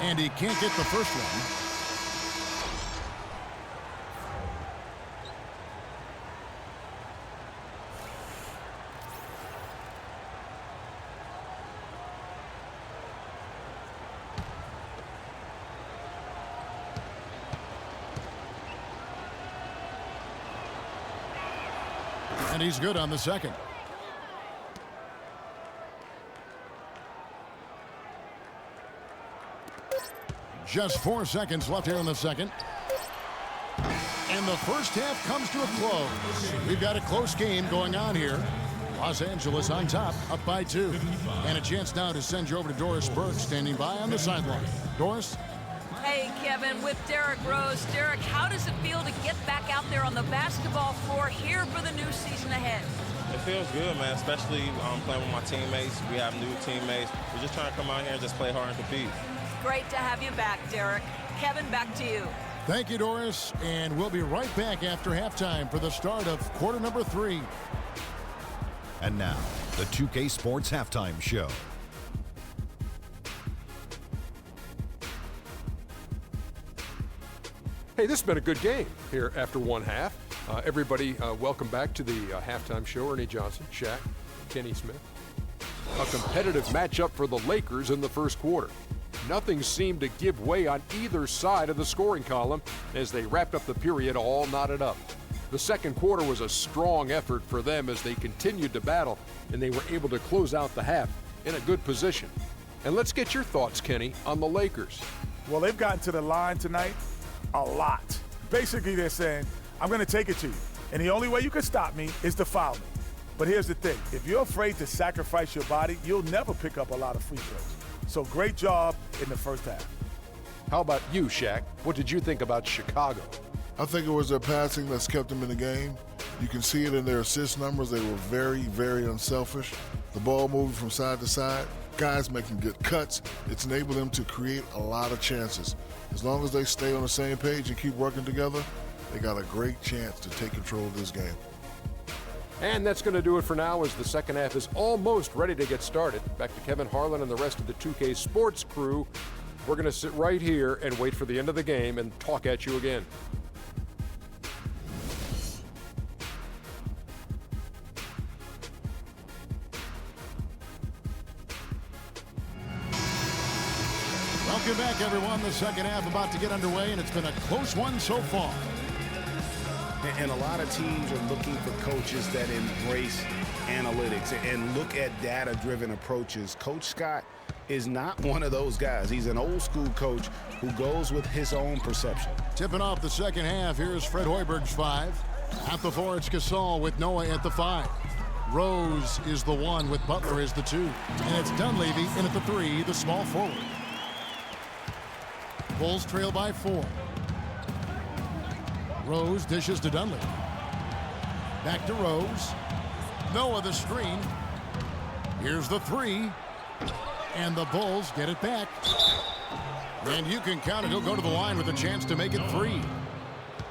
And he can't get the first one. And he's good on the second. Just 4 seconds left here in the second. And the first half comes to a close. We've got a close game going on here. Los Angeles on top, up by 2. And a chance now to send you over to Doris Burke, standing by on the sideline. Doris? Hey, Kevin, with Derrick Rose. Derrick, how does it feel to get back out there on the basketball floor here for the new season ahead? It feels good, man, especially playing with my teammates. We have new teammates. We're just trying to come out here and just play hard and compete. Great to have you back, Derrick. Kevin, back to you. Thank you, Doris. And we'll be right back after halftime for the start of quarter number 3. And now, the 2K Sports Halftime Show. Hey, this has been a good game here after one half. Everybody, welcome back to the halftime show. Ernie Johnson, Shaq, Kenny Smith. A competitive matchup for the Lakers in the first quarter. Nothing seemed to give way on either side of the scoring column as they wrapped up the period all knotted up. The second quarter was a strong effort for them as they continued to battle, and they were able to close out the half in a good position. And let's get your thoughts, Kenny, on the Lakers. Well, they've gotten to the line tonight a lot. Basically, they're saying, I'm going to take it to you, and the only way you can stop me is to foul me. But here's the thing. If you're afraid to sacrifice your body, you'll never pick up a lot of free throws. So great job in the first half. How about you, Shaq? What did you think about Chicago? I think it was their passing that's kept them in the game. You can see it in their assist numbers. They were very, very unselfish. The ball moving from side to side, guys making good cuts. It's enabled them to create a lot of chances. As long as they stay on the same page and keep working together, they got a great chance to take control of this game. And that's going to do it for now as the second half is almost ready to get started. Back to Kevin Harlan and the rest of the 2K Sports crew. We're going to sit right here and wait for the end of the game and talk at you again. Welcome back, everyone. The second half about to get underway, and it's been a close one so far. And a lot of teams are looking for coaches that embrace analytics and look at data-driven approaches. Coach Scott is not one of those guys. He's an old-school coach who goes with his own perception. Tipping off the second half, here's Fred Hoiberg's 5. At the 4, it's Gasol with Noah at the 5. Rose is the 1 with Butler as the 2. And it's Dunleavy in at the 3, the small forward. Bulls trail by 4. Rose dishes to Dunleavy. Back to Rose. Noah the screen. Here's the 3. And the Bulls get it back. And you can count it. He'll go to the line with a chance to make it 3.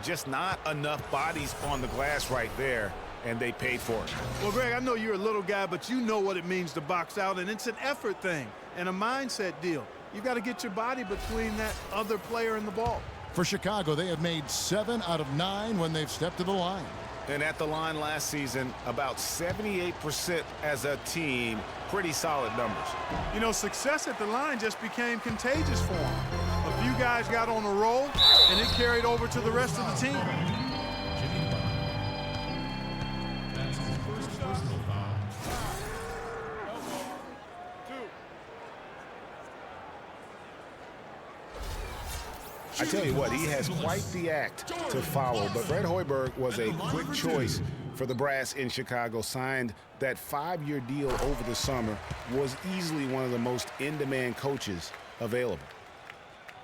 Just not enough bodies on the glass right there, and they paid for it. Well, Greg, I know you're a little guy, but you know what it means to box out, and it's an effort thing and a mindset deal. You got to get your body between that other player and the ball. For Chicago, they have made 7 out of 9 when they've stepped to the line. And at the line last season, about 78% as a team. Pretty solid numbers. You know, success at the line just became contagious for them. A few guys got on a roll, and it carried over to the rest of the team. That's his first personal foul. I tell you what, he has quite the act to follow, but Fred Hoiberg was a quick choice for the brass in Chicago. Signed that 5-year deal over the summer, was easily one of the most in-demand coaches available.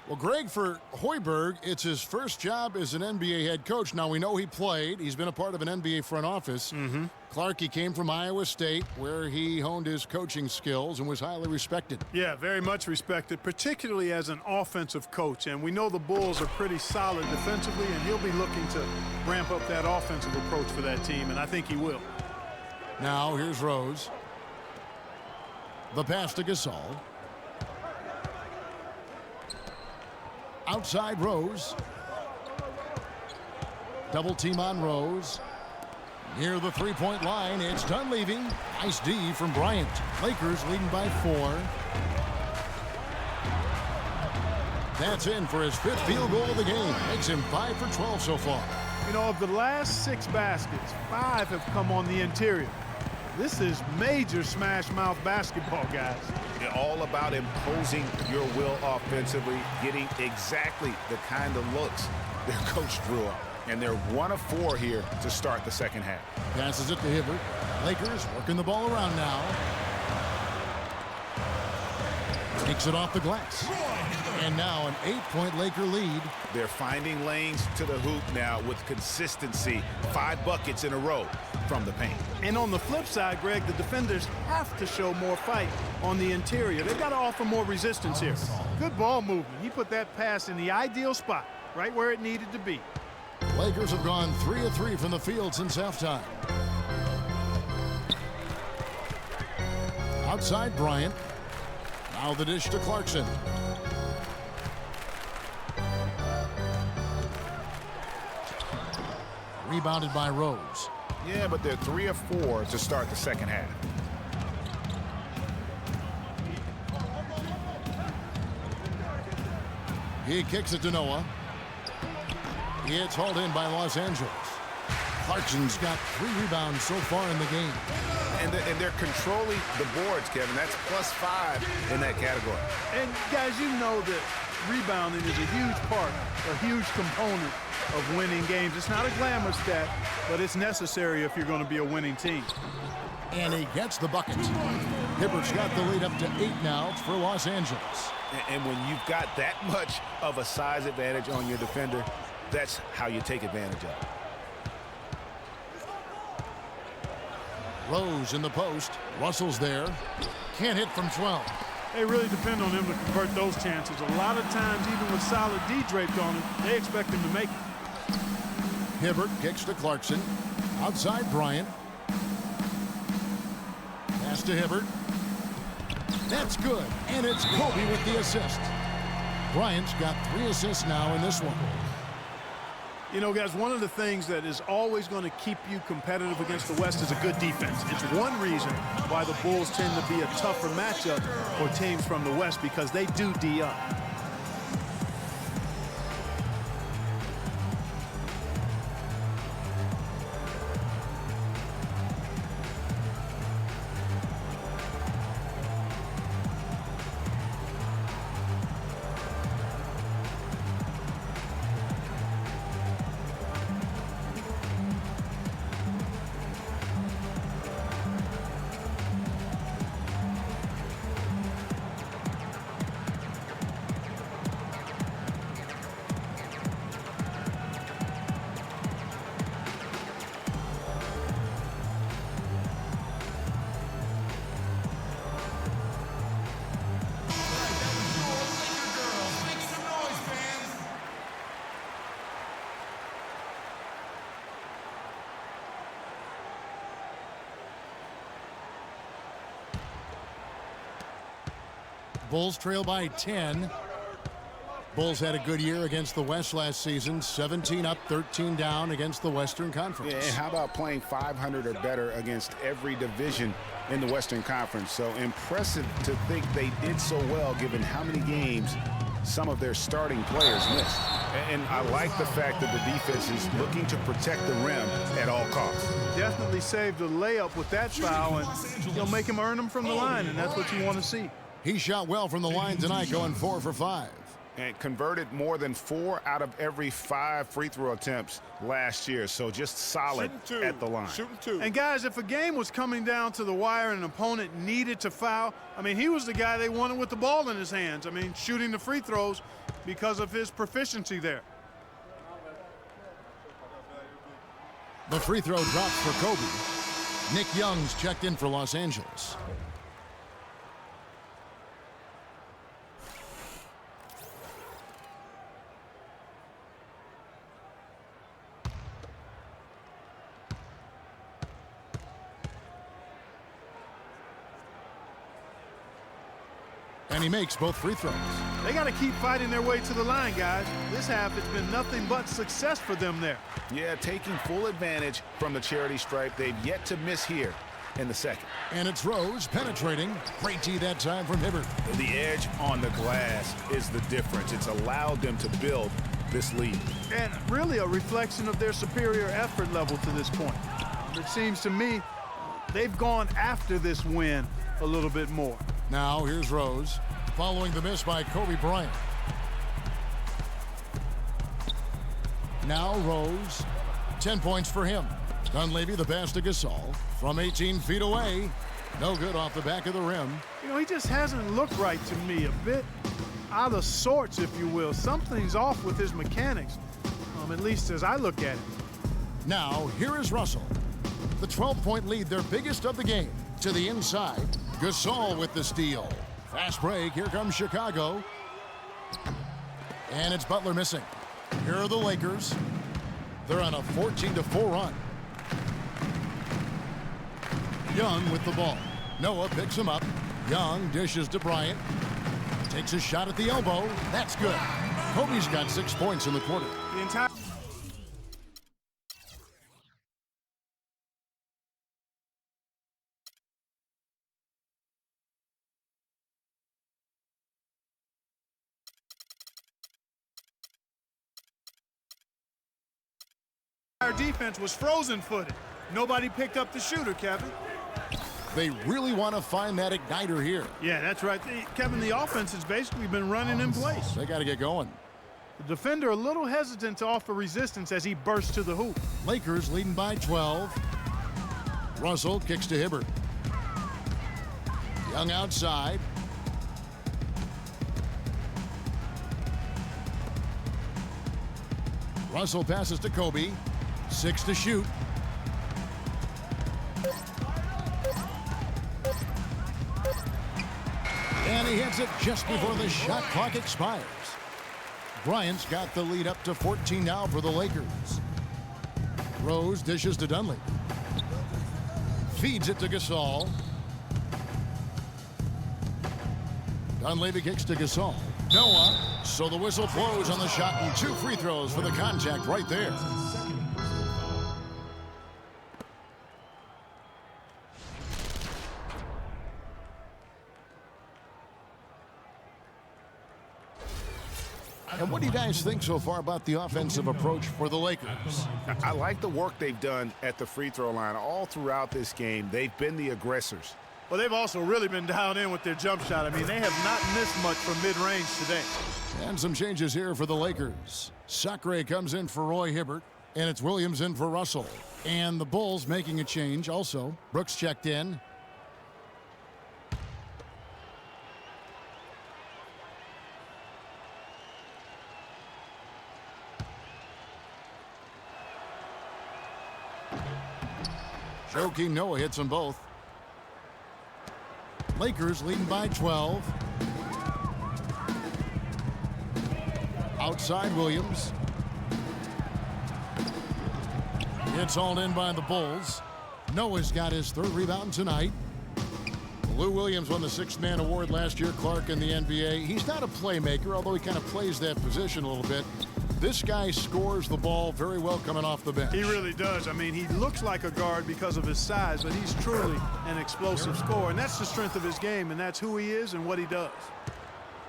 Well, Greg, for Hoiberg, it's his first job as an NBA head coach. Now, we know he played. He's been a part of an NBA front office. Clark, he came from Iowa State, where he honed his coaching skills and was highly respected. Yeah, very much respected, particularly as an offensive coach. And we know the Bulls are pretty solid defensively, and he'll be looking to ramp up that offensive approach for that team, and I think he will. Now, here's Rose. The pass to Gasol. outside Rose. Double team on Rose. Near the three-point line, it's Dunleavy. Nice D from Bryant. Lakers leading by 4. That's in for his 5th field goal of the game. Makes him 5 for 12 so far. You know, of the last 6 baskets, 5 have come on the interior. This is major smash mouth basketball, guys. All about imposing your will offensively, getting exactly the kind of looks their coach drew up. And they're 1 of 4 here to start the second half. Passes it to Hibbert. Lakers working the ball around now. Takes it off the glass. And now an 8-point Laker lead. They're finding lanes to the hoop now with consistency. 5 buckets in a row from the paint. And on the flip side, Greg, the defenders have to show more fight on the interior. They've got to offer more resistance here. Good ball movement. He put that pass in the ideal spot, right where it needed to be. Lakers have gone 3 of 3 from the field since halftime. Outside Bryant. Now the dish to Clarkson. Rebounded by Rose. Yeah, but they're 3 of 4 to start the second half. He kicks it to Noah. It's hauled in by Los Angeles. Clarkson's got 3 rebounds so far in the game. And they're controlling the boards, Kevin. That's +5 in that category. And guys, you know that rebounding is a huge part, a huge component of winning games. It's not a glamour stat, but it's necessary if you're going to be a winning team. And he gets the bucket. Hibbert's got the lead up to 8 now for Los Angeles. And when you've got that much of a size advantage on your defender, that's how you take advantage of it. Rose in the post. Russell's there. Can't hit from 12. They really depend on him to convert those chances. A lot of times, even with solid D draped on him, they expect him to make it. Hibbert kicks to Clarkson. Outside Bryant. Pass to Hibbert. That's good. And it's Kobe with the assist. Bryant's got 3 assists now in this one. You know, guys, one of the things that is always going to keep you competitive against the West is a good defense. It's one reason why the Bulls tend to be a tougher matchup for teams from the West, because they do D up. Bulls trail by 10. Bulls had a good year against the West last season. 17 up, 13 down against the Western Conference. Yeah, and how about playing 500 or better against every division in the Western Conference? So impressive to think they did so well given how many games some of their starting players missed. And I like the fact that the defense is looking to protect the rim at all costs. Definitely saved a layup with that foul, and you'll make him earn them from the line, and that's what you want to see. He shot well from the line tonight, going 4 for 5. And converted more than 4 out of every 5 free throw attempts last year. So just solid at the line. And guys, if a game was coming down to the wire and an opponent needed to foul, I mean, he was the guy they wanted with the ball in his hands. I mean, shooting the free throws because of his proficiency there. The free throw drops for Kobe. Nick Young's checked in for Los Angeles. And he makes both free throws. They got to keep fighting their way to the line, guys. This half has been nothing but success for them there. Yeah, taking full advantage from the charity stripe. They've yet to miss here in the second. And it's Rose penetrating. Great D that time from Hibbert. The edge on the glass is the difference. It's allowed them to build this lead. And really a reflection of their superior effort level to this point. It seems to me they've gone after this win a little bit more. Now here's Rose, following the miss by Kobe Bryant. Now Rose, 10 points for him. Dunleavy the pass to Gasol from 18 feet away. No good off the back of the rim. You know, he just hasn't looked right to me. A bit out of sorts, if you will. Something's off with his mechanics, at least as I look at it. Now here is Russell. The 12-point lead, their biggest of the game. To the inside, Gasol with the steal. Fast break, here comes Chicago. And it's Butler missing. Here are the Lakers. They're on a 14-4 run. Young with the ball. Noah picks him up. Young dishes to Bryant. Takes a shot at the elbow. That's good. Kobe's got 6 points in the quarter. The entire Our defense was frozen-footed. Nobody picked up the shooter, Kevin. They really want to find that igniter here. Yeah, that's right. Kevin, the offense has basically been running in place. They got to get going. The defender a little hesitant to offer resistance as he bursts to the hoop. Lakers leading by 12. Russell kicks to Hibbert. Young outside. Russell passes to Kobe. 6 to shoot. And he hits it just before the shot clock expires. Bryant's got the lead up to 14 now for the Lakers. Rose dishes to Dunleavy. Feeds it to Gasol. Dunleavy kicks to Gasol. Noah. So the whistle blows on the shot and 2 free throws for the contact right there. And what do you guys think so far about the offensive approach for the Lakers? I like the work they've done at the free throw line all throughout this game. They've been the aggressors. Well, they've also really been dialed in with their jump shot. I mean, they have not missed much from mid-range today. And some changes here for the Lakers. Sacre comes in for Roy Hibbert, and it's Williams in for Russell. And the Bulls making a change also. Brooks checked in. Joakim Noah hits them both. Lakers leading by 12. Outside Williams. It's hauled in by the Bulls. Noah's got his 3rd rebound tonight. Lou Williams won the 6th man award last year, Clark, in the NBA. He's not a playmaker, although he kind of plays that position a little bit. This guy scores the ball very well coming off the bench. He really does. I mean, he looks like a guard because of his size, but he's truly an explosive scorer. And that's the strength of his game, and that's who he is and what he does.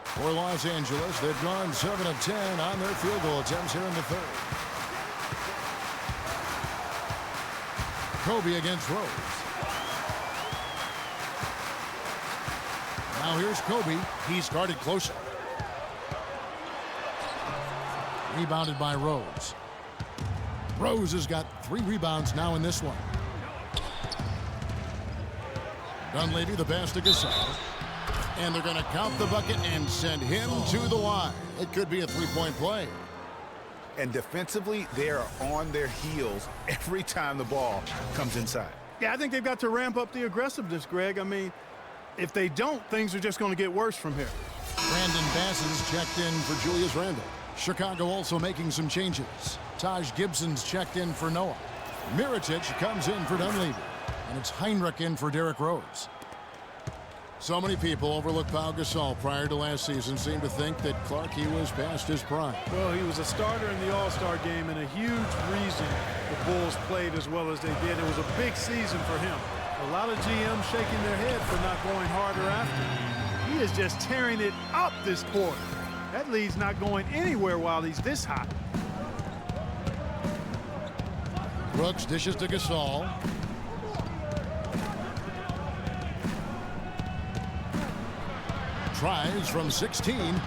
For Los Angeles, they've gone 7 of 10 on their field goal attempts here in the 3rd. Kobe against Rose. Now here's Kobe. He's guarded closer. Rebounded by Rose. Rose has got 3 rebounds now in this one. Dunleavy the pass to Gasol. And they're going to count the bucket and send him to the line. It could be a 3-point play. And defensively, they are on their heels every time the ball comes inside. Yeah, I think they've got to ramp up the aggressiveness, Greg. I mean, if they don't, things are just going to get worse from here. Brandon Bass is checked in for Julius Randle. Chicago also making some changes. Taj Gibson's checked in for Noah. Mirotic comes in for Dunleavy. And it's Heinrich in for Derrick Rose. So many people overlooked Pau Gasol prior to last season, seemed to think that he was past his prime. Well, he was a starter in the All-Star game and a huge reason the Bulls played as well as they did. It was a big season for him. A lot of GMs shaking their head for not going harder after him. He is just tearing it up this quarter. That lead's not going anywhere while he's this hot. Brooks dishes to Gasol. Tries from 16.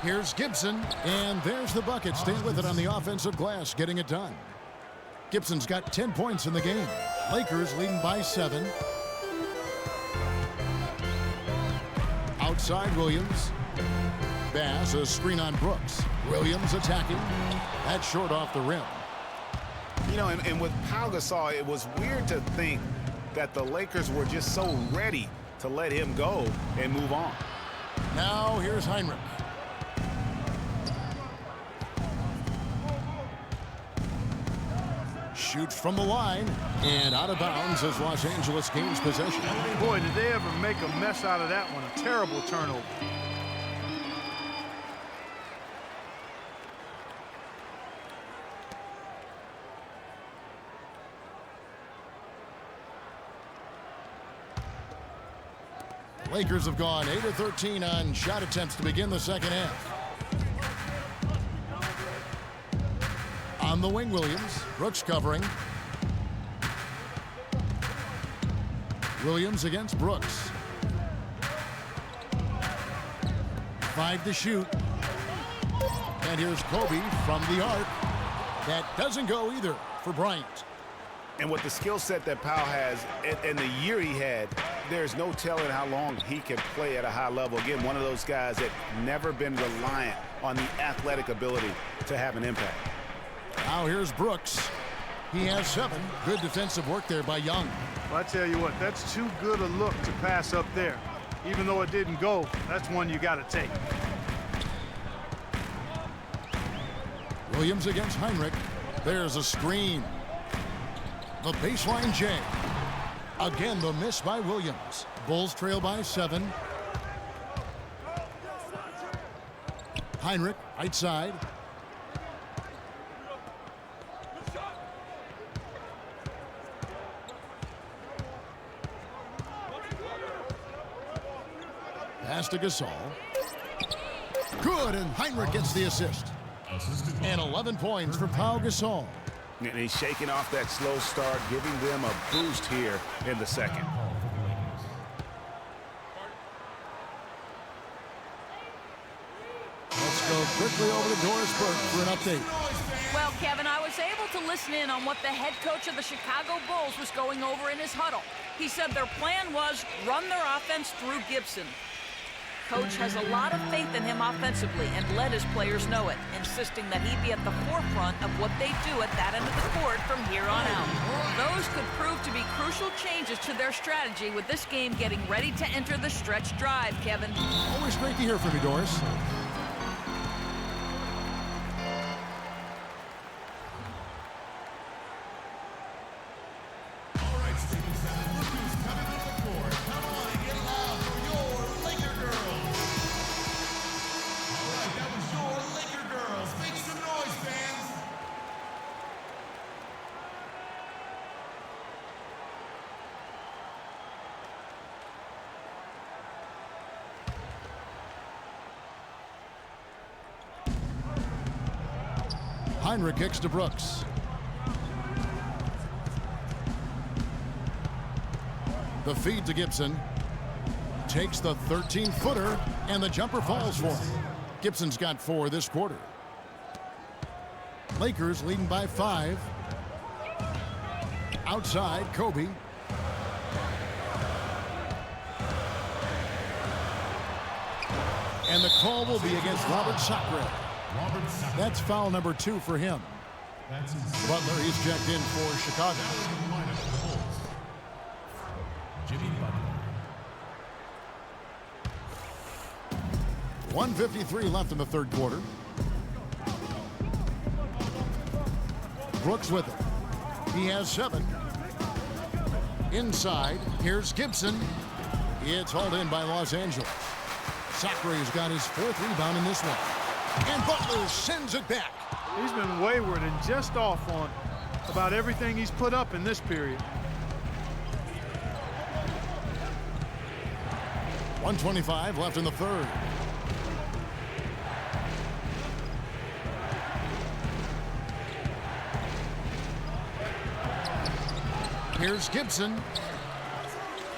Here's Gibson, and there's the bucket. Staying with it on the offensive glass, getting it done. Gibson's got 10 points in the game. Lakers leading by 7. Outside Williams. Bass, a screen on Brooks. Williams attacking. That's short off the rim. You know, and with Pau Gasol, it was weird to think that the Lakers were just so ready to let him go and move on. Now here's Heinrich. Shoots from the line and out of bounds as Los Angeles gains possession. Boy, did they ever make a mess out of that one. A terrible turnover. Lakers have gone 8 of 13 on shot attempts to begin the second half. On the wing, Williams. Brooks covering. Williams against Brooks. 5 to shoot. And here's Kobe from the arc. That doesn't go either for Bryant. And with the skill set that Pau has and the year he had, there's no telling how long he can play at a high level. Again, one of those guys that never been reliant on the athletic ability to have an impact. Now here's Brooks. He has 7. Good defensive work there by Young. Well, I tell you what, that's too good a look to pass up there. Even though it didn't go, that's one you got to take. Williams against Heinrich. There's a screen. The baseline J. Again, the miss by Williams. Bulls trail by 7. Heinrich, right side. Pass to Gasol. Good, and Heinrich gets the assist. And 11 points for Pau Gasol. And he's shaking off that slow start, giving them a boost here in the second. Let's go quickly over to Doris Burke for an update. Well, Kevin, I was able to listen in on what the head coach of the Chicago Bulls was going over in his huddle. He said their plan was run their offense through Gibson. Coach has a lot of faith in him offensively and let his players know it, insisting that he be at the forefront of what they do at that end of the court from here on out. Those could prove to be crucial changes to their strategy with this game getting ready to enter the stretch drive, Kevin. Always great to hear from you, Doris. Heinrich kicks to Brooks. The feed to Gibson. Takes the 13-footer, and the jumper falls for him. Gibson's got 4 this quarter. Lakers leading by 5. Outside, Kobe. And the call will be against Robert Sacre. That's foul number 2 for him. Butler, he's checked in for Chicago. 1:53 left in the third quarter. Brooks with it. He has 7. Inside, here's Gibson. It's hauled in by Los Angeles. Sacri's got his 4th rebound in this one. And Butler sends it back. He's been wayward and just off on about everything he's put up in this period. 1:25 left in the third. Here's Gibson.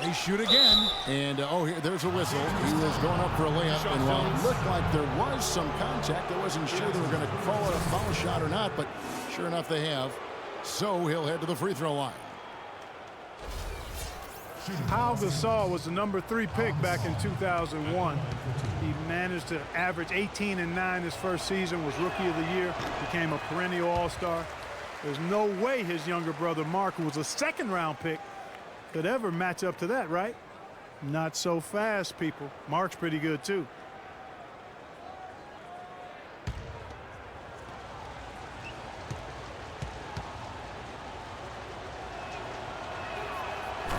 They shoot again. And, there's a whistle. He was going up for a layup. And while it looked like there was some contact, I wasn't sure they were going to call it a foul shot or not. But sure enough, they have. So he'll head to the free throw line. Pau Gasol was the #3 pick back in 2001. He managed to average 18 and 9 his first season, was Rookie of the Year, became a perennial All-Star. There's no way his younger brother Mark, who was a 2nd-round pick, could ever match up to that, right? Not so fast, people. Mark's pretty good, too.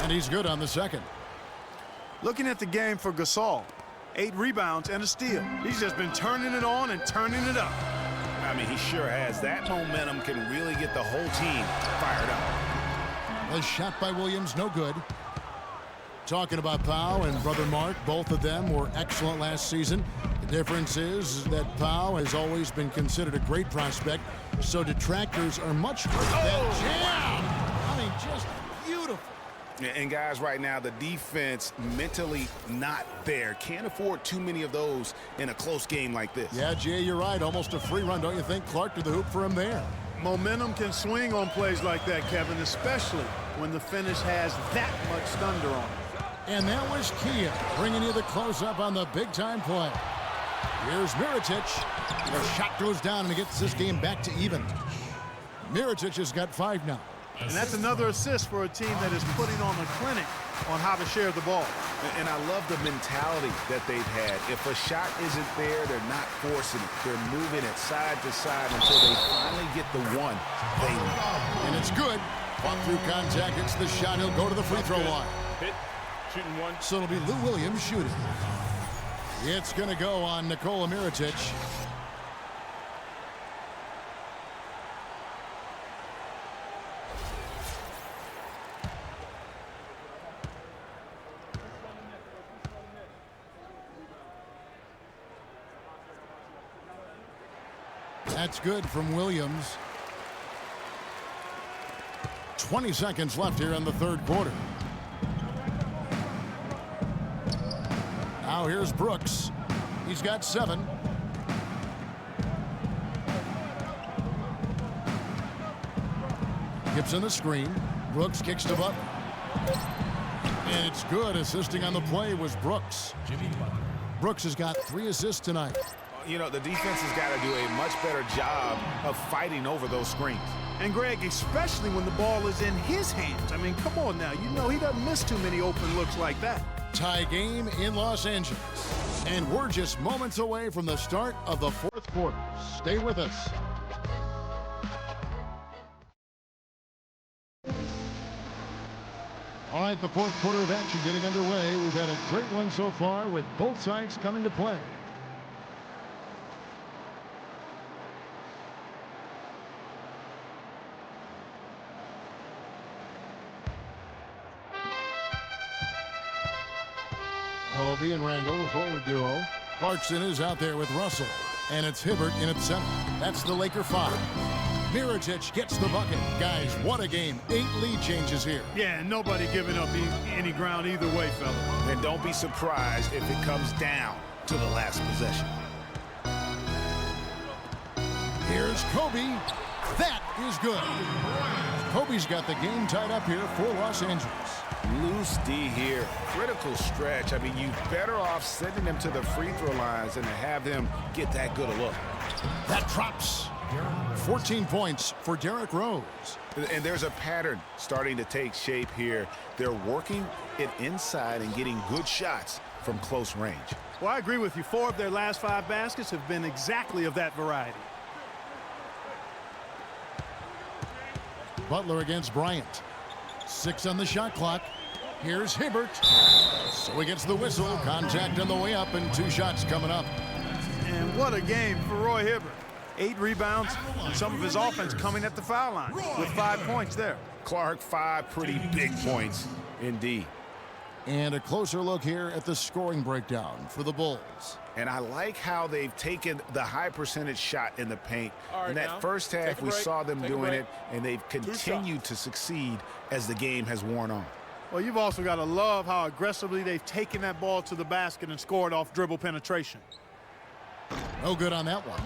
And he's good on the second. Looking at the game for Gasol, 8 rebounds and a steal. He's just been turning it on and turning it up. I mean, he sure has. That momentum can really get the whole team fired up. A shot by Williams, no good. Talking about Pau and brother Mark, both of them were excellent last season. The difference is that Pau has always been considered a great prospect, so detractors are much harder. That jam! I mean, just beautiful. And guys, right now, the defense mentally not there. Can't afford too many of those in a close game like this. Yeah, Jay, you're right. Almost a free run, don't you think? Clark to the hoop for him there. Momentum can swing on plays like that, Kevin, especially when the finish has that much thunder on it. And that was Kia bringing you the close-up on the big-time play. Here's Mirotic. The shot goes down, and it gets this game back to even. Mirotic has got 5 now. And that's another assist for a team that is putting on a clinic on how to share the ball. And I love the mentality that they've had. If a shot isn't there, they're not forcing it. They're moving it side to side until they finally get the one. And it's good. Fought through contact. It's the shot. He'll go to the free throw line. Hit. Shooting one. So it'll be Lou Williams shooting. It's going to go on Nikola Mirotic. That's good from Williams. 20 seconds left here in the third quarter. Now here's Brooks. He's got 7. Gibson the screen. Brooks kicks to Butler. And it's good. Assisting on the play was Brooks. Brooks has got 3 assists tonight. You know, the defense has got to do a much better job of fighting over those screens. And Greg, especially when the ball is in his hands. I mean, come on now. You know he doesn't miss too many open looks like that. Tie game in Los Angeles. And we're just moments away from the start of the fourth quarter. Stay with us. All right, the fourth quarter of action getting underway. We've had a great one so far with both sides coming to play. Kobe and Randall, forward duo. Clarkson is out there with Russell. And it's Hibbert in at center. That's the Laker 5. Mirotic gets the bucket. Guys, what a game. 8 lead changes here. Yeah, nobody giving up any ground either way, fella. And don't be surprised if it comes down to the last possession. Here's Kobe. That is good. Kobe's got the game tied up here for Los Angeles. Loose D here. Critical stretch. I mean, you better off sending them to the free throw lines than to have them get that good a look. That drops. 14 points for Derrick Rose. And there's a pattern starting to take shape here. They're working it inside and getting good shots from close range. Well, I agree with you. 4 of their last 5 baskets have been exactly of that variety. Butler against Bryant. 6 on the shot clock. Here's Hibbert. So he gets the whistle. Contact on the way up and 2 shots coming up. And what a game for Roy Hibbert. 8 rebounds and some of his offense coming at the foul line with 5 points there. Clark, 5 pretty big points indeed. And a closer look here at the scoring breakdown for the Bulls. And I like how they've taken the high percentage shot in the paint. In that first half, we saw them doing it, and they've continued to succeed as the game has worn on. Well, you've also got to love how aggressively they've taken that ball to the basket and scored off dribble penetration. No good on that one.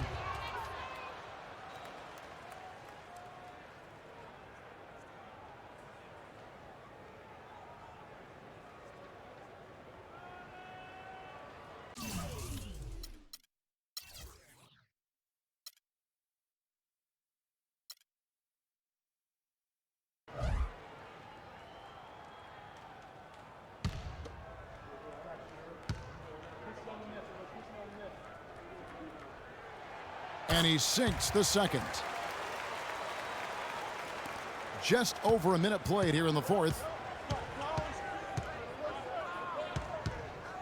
And he sinks the second. Just over a minute played here in the fourth.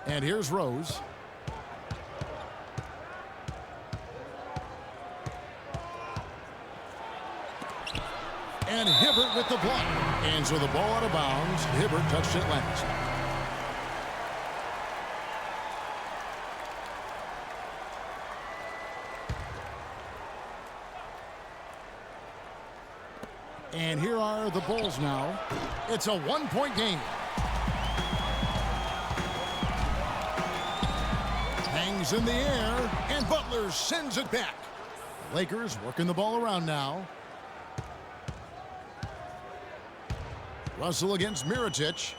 And here's Rose. And Hibbert with the block. And so the ball out of bounds. Hibbert touched it last. And here are the Bulls now. It's a 1-point game. Hangs in the air, and Butler sends it back. Lakers working the ball around now. Russell against Mirotic.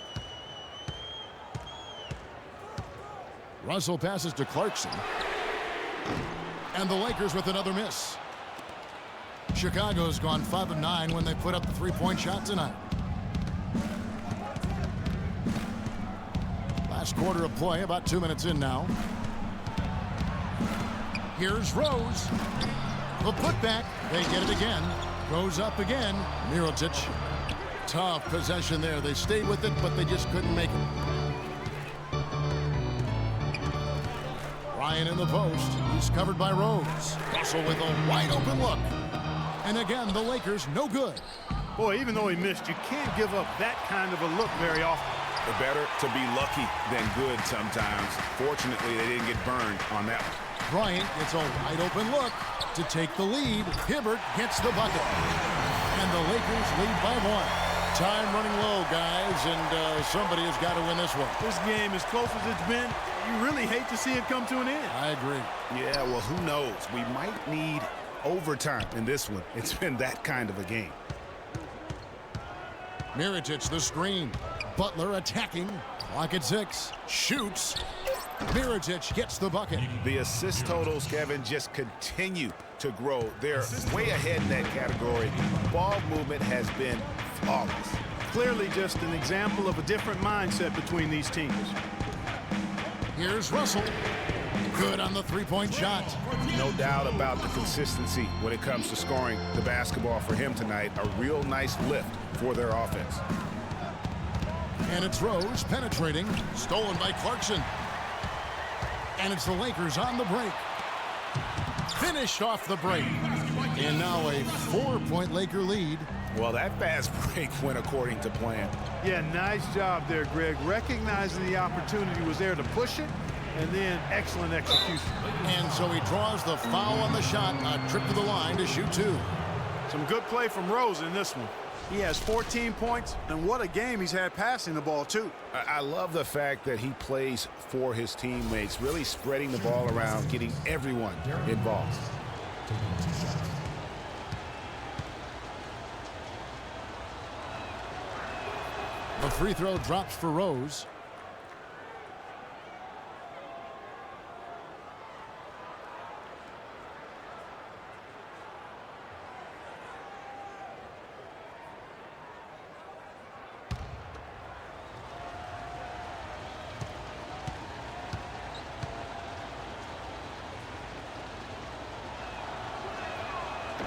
Russell passes to Clarkson. And the Lakers with another miss. Chicago's gone 5 of 9 when they put up the 3-point shot tonight. Last quarter of play, about 2 minutes in now. Here's Rose. The putback. They get it again. Goes up again. Mirotic. Tough possession there. They stayed with it, but they just couldn't make it. Ryan in the post. He's covered by Rose. Russell with a wide open look. And again, the Lakers no good. Boy, even though he missed, you can't give up that kind of a look very often. It's better to be lucky than good sometimes. Fortunately, they didn't get burned on that one. Bryant gets a wide open look to take the lead. Hibbert gets the bucket. And the Lakers lead by 1. Time running low, guys, and somebody has got to win this one. This game, as close as it's been, you really hate to see it come to an end. I agree. Yeah, well, who knows? We might need overtime in this one. It's been that kind of a game. Mirotic the screen. Butler attacking. Clock at 6. Shoots. Mirotic gets the bucket. The assist totals, Kevin, just continue to grow. They're way ahead in that category. Ball movement has been flawless. Clearly just an example of a different mindset between these teams. Here's Russell. Good on the 3-point shot. No doubt about the consistency when it comes to scoring the basketball for him tonight. A real nice lift for their offense. And it's Rose penetrating. Stolen by Clarkson. And it's the Lakers on the break. Finished off the break. And now a 4-point Laker lead. Well, that fast break went according to plan. Yeah, nice job there, Greg. Recognizing the opportunity was there to push it, and then excellent execution. And so he draws the foul on the shot. A trip to the line to shoot 2. Some good play from Rose in this one. He has 14 points, and what a game he's had passing the ball, too. I love the fact that he plays for his teammates, really spreading the ball around, getting everyone involved. The free throw drops for Rose.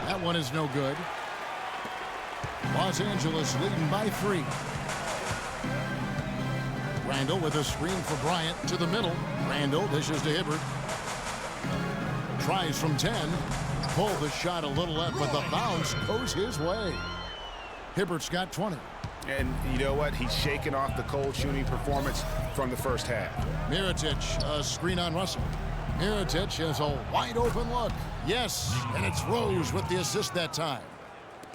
That one is no good. Los Angeles leading by 3. Randall with a screen for Bryant to the middle. Randall dishes to Hibbert. Tries from 10. Pulled the shot a little left, but the bounce goes his way. Hibbert's got 20. And you know what? He's shaking off the cold shooting performance from the first half. Mirotic, a screen on Russell. Mirotic has a wide open look. Yes, and it's Rose with the assist that time.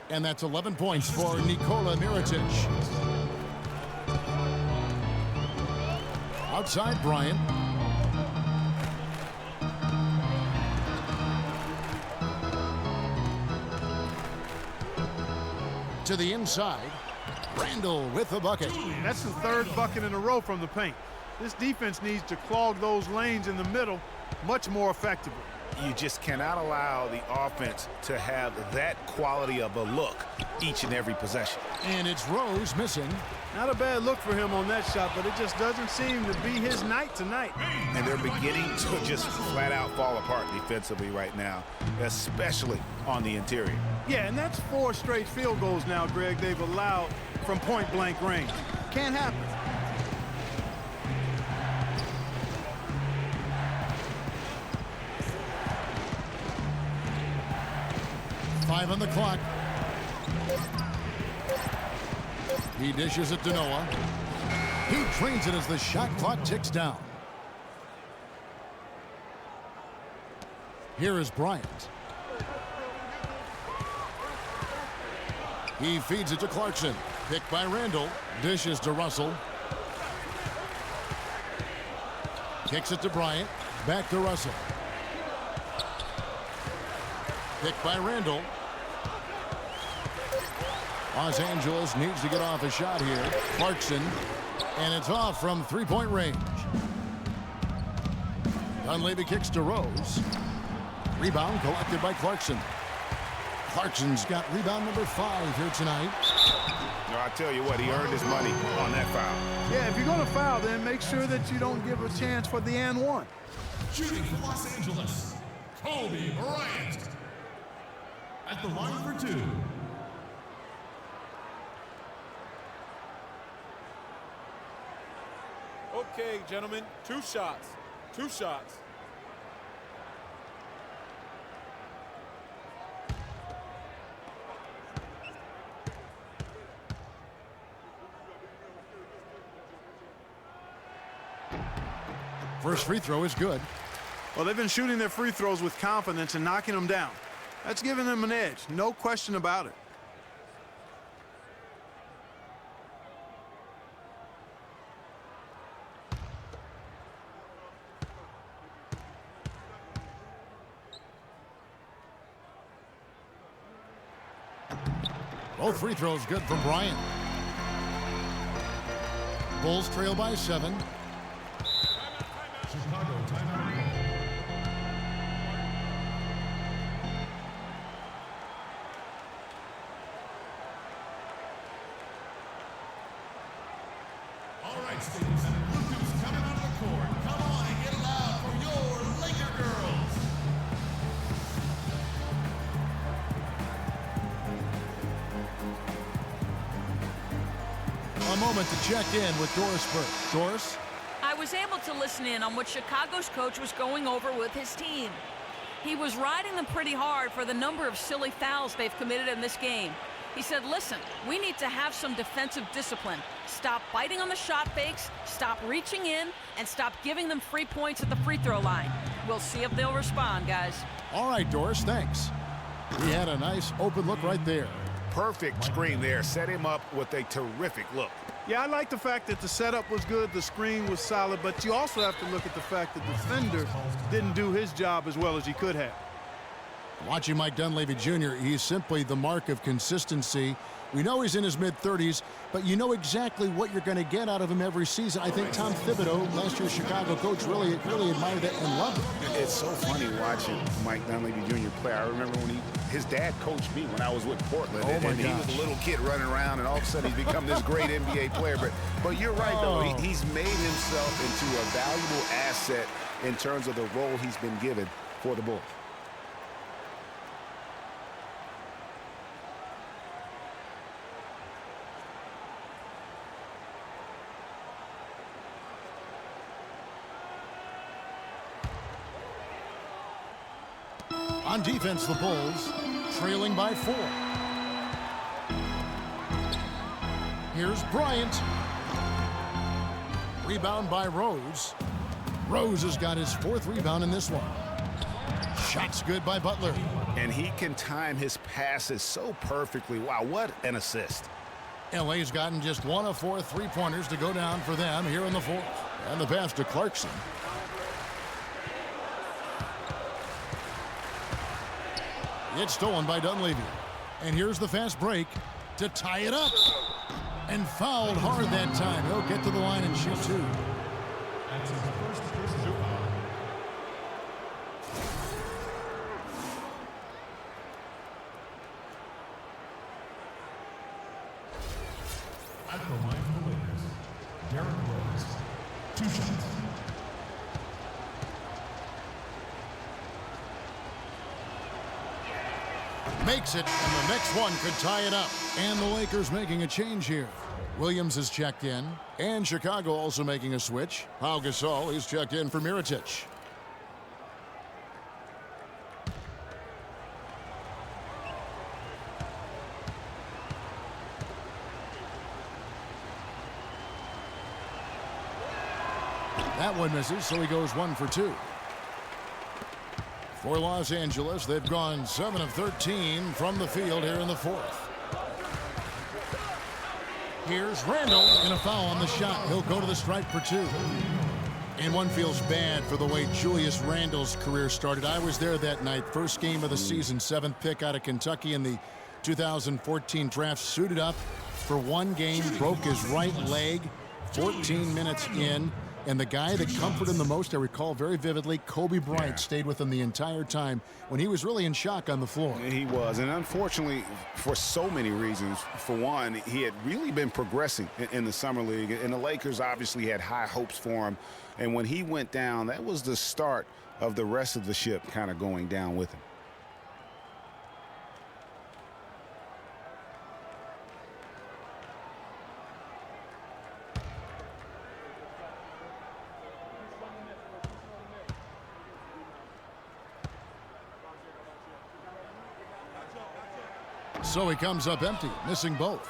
And that's 11 points for Nikola Mirotic. Outside Bryant. To the inside. Randall with the bucket. That's the third bucket in a row from the paint. This defense needs to clog those lanes in the middle much more effectively. You just cannot allow the offense to have that quality of a look each and every possession. And it's Rose missing. Not a bad look for him on that shot, but it just doesn't seem to be his night tonight. And they're beginning to just flat out fall apart defensively right now, especially on the interior. Yeah, and that's 4 straight field goals now, Greg, they've allowed from point-blank range. Can't happen. Five on the clock. He dishes it to Noah. He trains it as the shot clock ticks down. Here is Bryant. He feeds it to Clarkson. Picked by Randall. Dishes to Russell. Kicks it to Bryant. Back to Russell. Picked by Randall. Los Angeles needs to get off a shot here. Clarkson. And it's off from three-point range. Dunleavy kicks to Rose. Rebound collected by Clarkson. Clarkson's got rebound number 5 here tonight. No, I tell you what, he earned his money on that foul. Yeah, if you're going to foul, then make sure that you don't give a chance for the and one. Shooting for Los Angeles, Kobe Bryant. At the line for 2. Okay, gentlemen, 2 shots. 2 shots. First free throw is good. Well, they've been shooting their free throws with confidence and knocking them down. That's giving them an edge, no question about it. Both free throws good for Bryant. Bulls trail by 7. Chicago timeout. All right, students, and Blue Deuce coming onto the court. Come on and get loud for your Laker girls. A moment to check in with Doris Burke. Doris? I was able to listen in on what Chicago's coach was going over with his team. He was riding them pretty hard for the number of silly fouls they've committed in this game. He said, listen, we need to have some defensive discipline. Stop biting on the shot fakes, stop reaching in, and stop giving them free points at the free throw line. We'll see if they'll respond, guys. All right, Doris, thanks. He had a nice open look right there. Perfect screen there. Set him up with a terrific look. Yeah, I like the fact that the setup was good, the screen was solid, but you also have to look at the fact that the defender didn't do his job as well as he could have. Watching Mike Dunleavy Jr., he's simply the mark of consistency. We know he's in his mid-30s, but you know exactly what you're going to get out of him every season. I think Tom Thibodeau, last year's Chicago coach, really admired it and loved it. It's so funny watching Mike Dunleavy Jr. play. I remember when his dad coached me when I was with Portland, and he was a little kid running around, and all of a sudden he's become this great NBA player. But you're right, though. He's made himself into a valuable asset in terms of the role he's been given for the Bulls. On defense, the Bulls trailing by 4. Here's Bryant. Rebound by Rose. Rose has got his 4th rebound in this one. Shot's good by Butler. And he can time his passes so perfectly. Wow, what an assist. LA's gotten just 1 of 4 3-pointers to go down for them here in the 4th. And the pass to Clarkson. It's stolen by Dunleavy. And here's the fast break to tie it up. And fouled hard that time. He'll get to the line and shoot 2. That's his first personal foul. At the line for the Lakers, Derrick Rose, 2 shots. Makes it, and the next one could tie it up. And the Lakers making a change here. Williams has checked in, and Chicago also making a switch. Pau Gasol is checked in for Mirotic. That one misses, so he goes 1 for 2. For Los Angeles, they've gone 7 of 13 from the field here in the 4th. Here's Randall, and a foul on the shot. He'll go to the stripe for 2. And one feels bad for the way Julius Randle's career started. I was there that night. First game of the season, 7th pick out of Kentucky in the 2014 draft. Suited up for 1 game, broke his right leg 14 minutes in. And the guy that comforted him the most, I recall very vividly, Kobe Bryant stayed with him the entire time when he was really in shock on the floor. He was, and unfortunately, for so many reasons. For one, he had really been progressing in the Summer League, and the Lakers obviously had high hopes for him. And when he went down, that was the start of the rest of the ship kind of going down with him. So he comes up empty, missing both.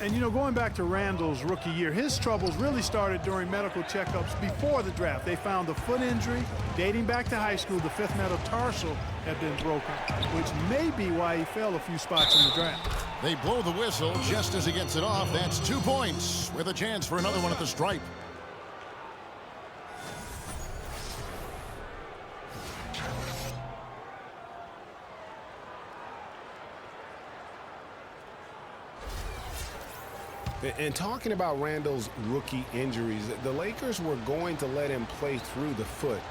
And, you know, going back to Randall's rookie year, his troubles really started during medical checkups before the draft. They found a foot injury dating back to high school. The 5th metatarsal had been broken, which may be why he fell a few spots in the draft. They blow the whistle just as he gets it off. That's 2 points with a chance for another one at the stripe. And talking about Randall's rookie injuries, the Lakers were going to let him play through the foot.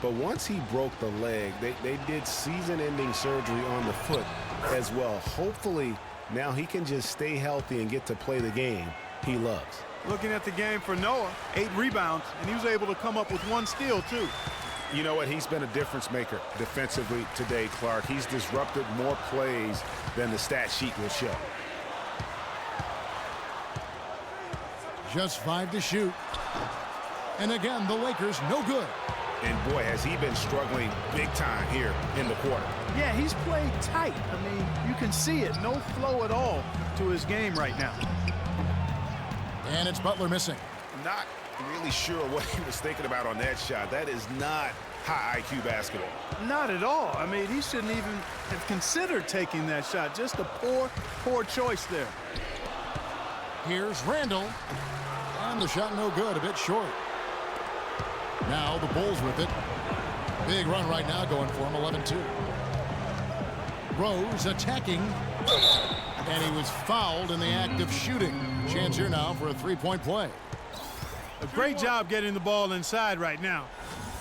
But once he broke the leg, they did season-ending surgery on the foot as well. Hopefully, now he can just stay healthy and get to play the game he loves. Looking at the game for Noah, 8 rebounds, and he was able to come up with 1 steal, too. You know what? He's been a difference maker defensively today, Clark. He's disrupted more plays than the stat sheet will show. Just 5 to shoot. And again, the Lakers no good. And boy, has he been struggling big time here in the quarter. Yeah, he's played tight. I mean, you can see it. No flow at all to his game right now. And it's Butler missing. Not really sure what he was thinking about on that shot. That is not high IQ basketball. Not at all. I mean, he shouldn't even have considered taking that shot. Just a poor choice there. Here's Randall. And the shot no good, a bit short. Now the Bulls with it. Big run right now going for him, 11-2. Rose attacking. And he was fouled in the act of shooting. Chance here now for a 3-point play. A great job getting the ball inside right now.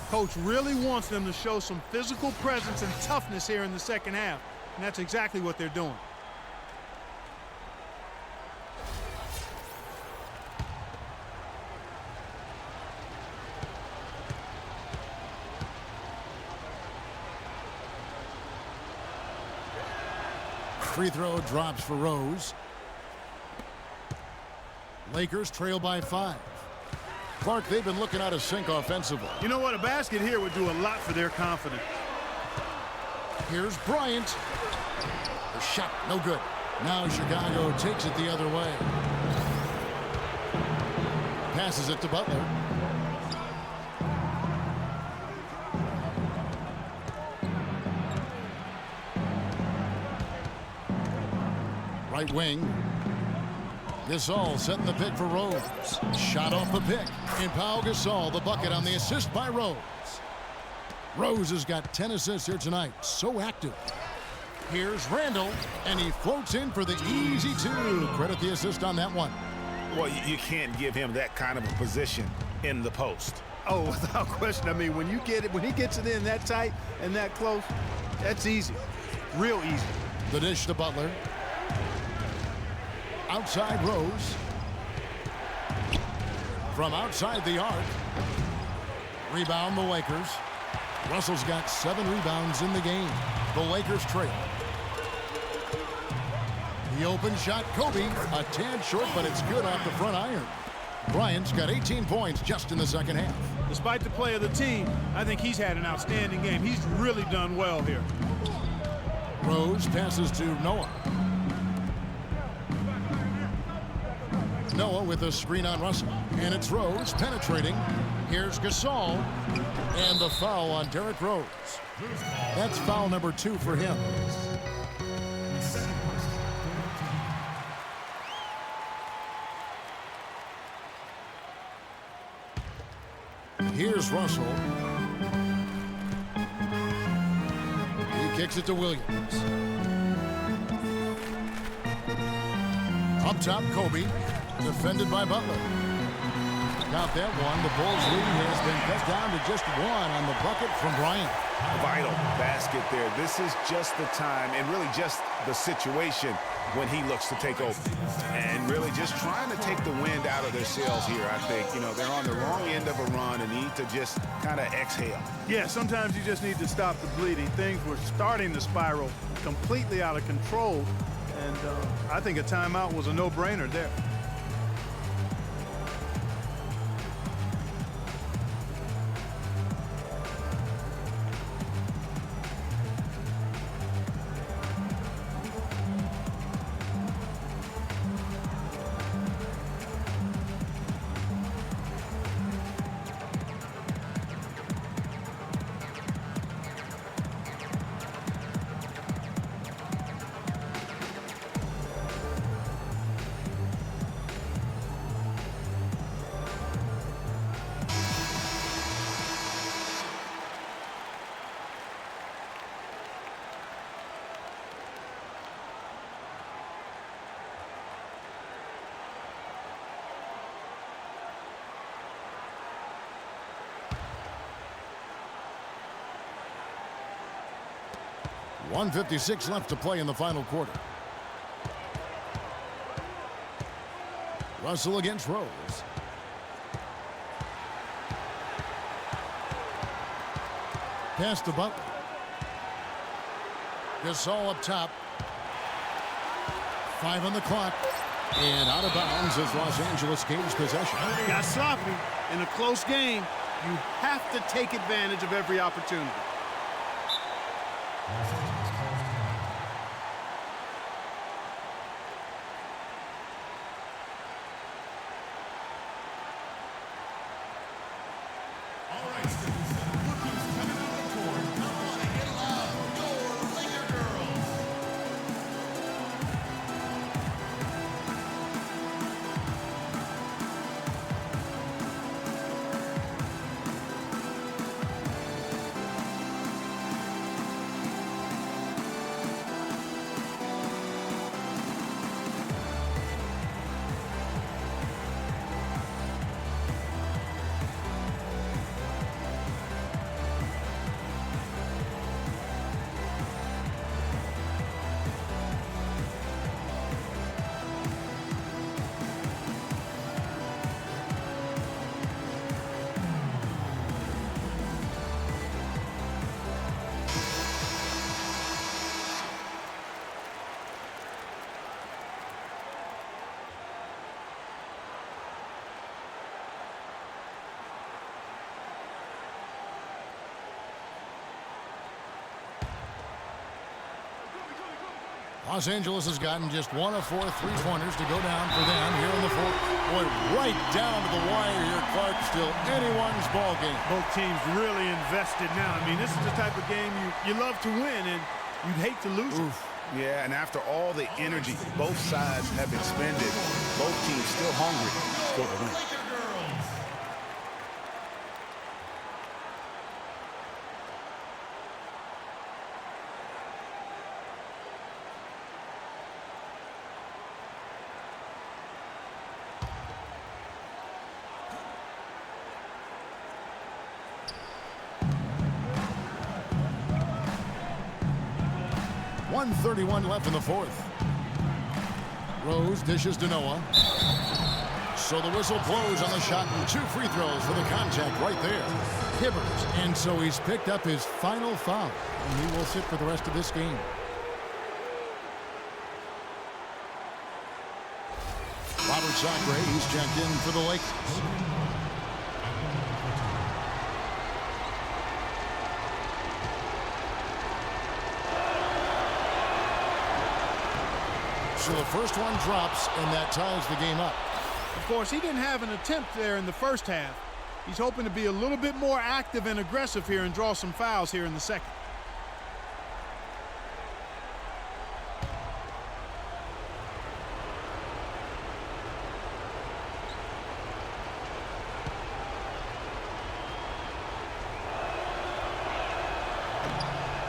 Coach really wants them to show some physical presence and toughness here in the second half. And that's exactly what they're doing. Free throw drops for Rose. Lakers trail by 5. Clark, they've been looking out of sync offensively. You know what? A basket here would do a lot for their confidence. Here's Bryant. The shot, no good. Now Chicago takes it the other way. Passes it to Butler. Right wing. Gasol setting the pick for Rose. Shot off the pick. And Pau Gasol, the bucket on the assist by Rose. Rose has got 10 assists here tonight. So active. Here's Randall, and he floats in for the easy two. Credit the assist on that one. Well, you can't give him that kind of a position in the post. Oh, without question. I mean, when he gets it in that tight and that close, that's easy. Real easy. The dish to Butler. Outside Rose. From outside the arc. Rebound the Lakers. Russell's got 7 rebounds in the game. The Lakers trail. The open shot, Kobe, a tad short, but it's good off the front iron. Bryant's got 18 points just in the second half. Despite the play of the team, I think he's had an outstanding game. He's really done well here. Rose passes to Noah. Noah with a screen on Russell. And it's Rose penetrating. Here's Gasol. And the foul on Derrick Rose. That's foul number 2 for him. Here's Russell. He kicks it to Williams. Up top, Kobe. Defended by Butler. Got that one. The Bulls' lead has been cut down to just 1 on the bucket from Bryant. Vital basket there. This is just the time and really just the situation when he looks to take over. And really just trying to take the wind out of their sails here, I think. You know, they're on the wrong end of a run and need to just kind of exhale. Yeah, sometimes you just need to stop the bleeding. Things were starting to spiral completely out of control. And I think a timeout was a no-brainer there. .156 left to play in the final quarter. Russell against Rose. Pass to Butler. Gasol up top. 5 on the clock. And out of bounds as Los Angeles gains possession. Got sloppy in a close game. You have to take advantage of every opportunity. Los Angeles has gotten just 1 of 4 3-pointers to go down for them here in the fourth. Boy, right down to the wire here, Clark. Still anyone's ball game. Both teams really invested now. I mean, this is the type of game you love to win, and you'd hate to lose it. Yeah, and after all the energy both sides have expended, both teams still hungry for the win. .131 left in the fourth. Rose dishes to Noah. So the whistle blows on the shot, and 2 free throws for the contact right there. Hibbert, and so he's picked up his final foul, and he will sit for the rest of this game. Robert Sacre, he's checked in for the Lakers. So the first one drops, and that ties the game up. Of course, he didn't have an attempt there in the first half. He's hoping to be a little bit more active and aggressive here and draw some fouls here in the second.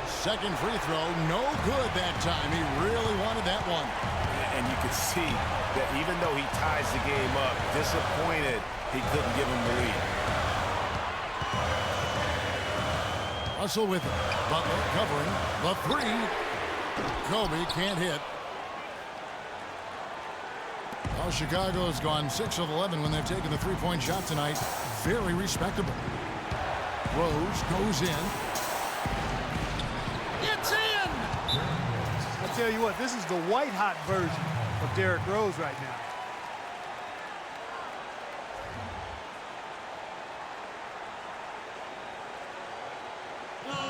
Second free throw, no good that time. He really wanted that one. And you could see that even though he ties the game up, disappointed he couldn't give him the lead. Russell with it. Butler covering the 3. Kobe can't hit. Well, Chicago's gone 6 of 11 when they've taken the 3-point shot tonight. Very respectable. Rose goes in. It's in! I'll tell you what, this is the white-hot version of Derrick Rose right now.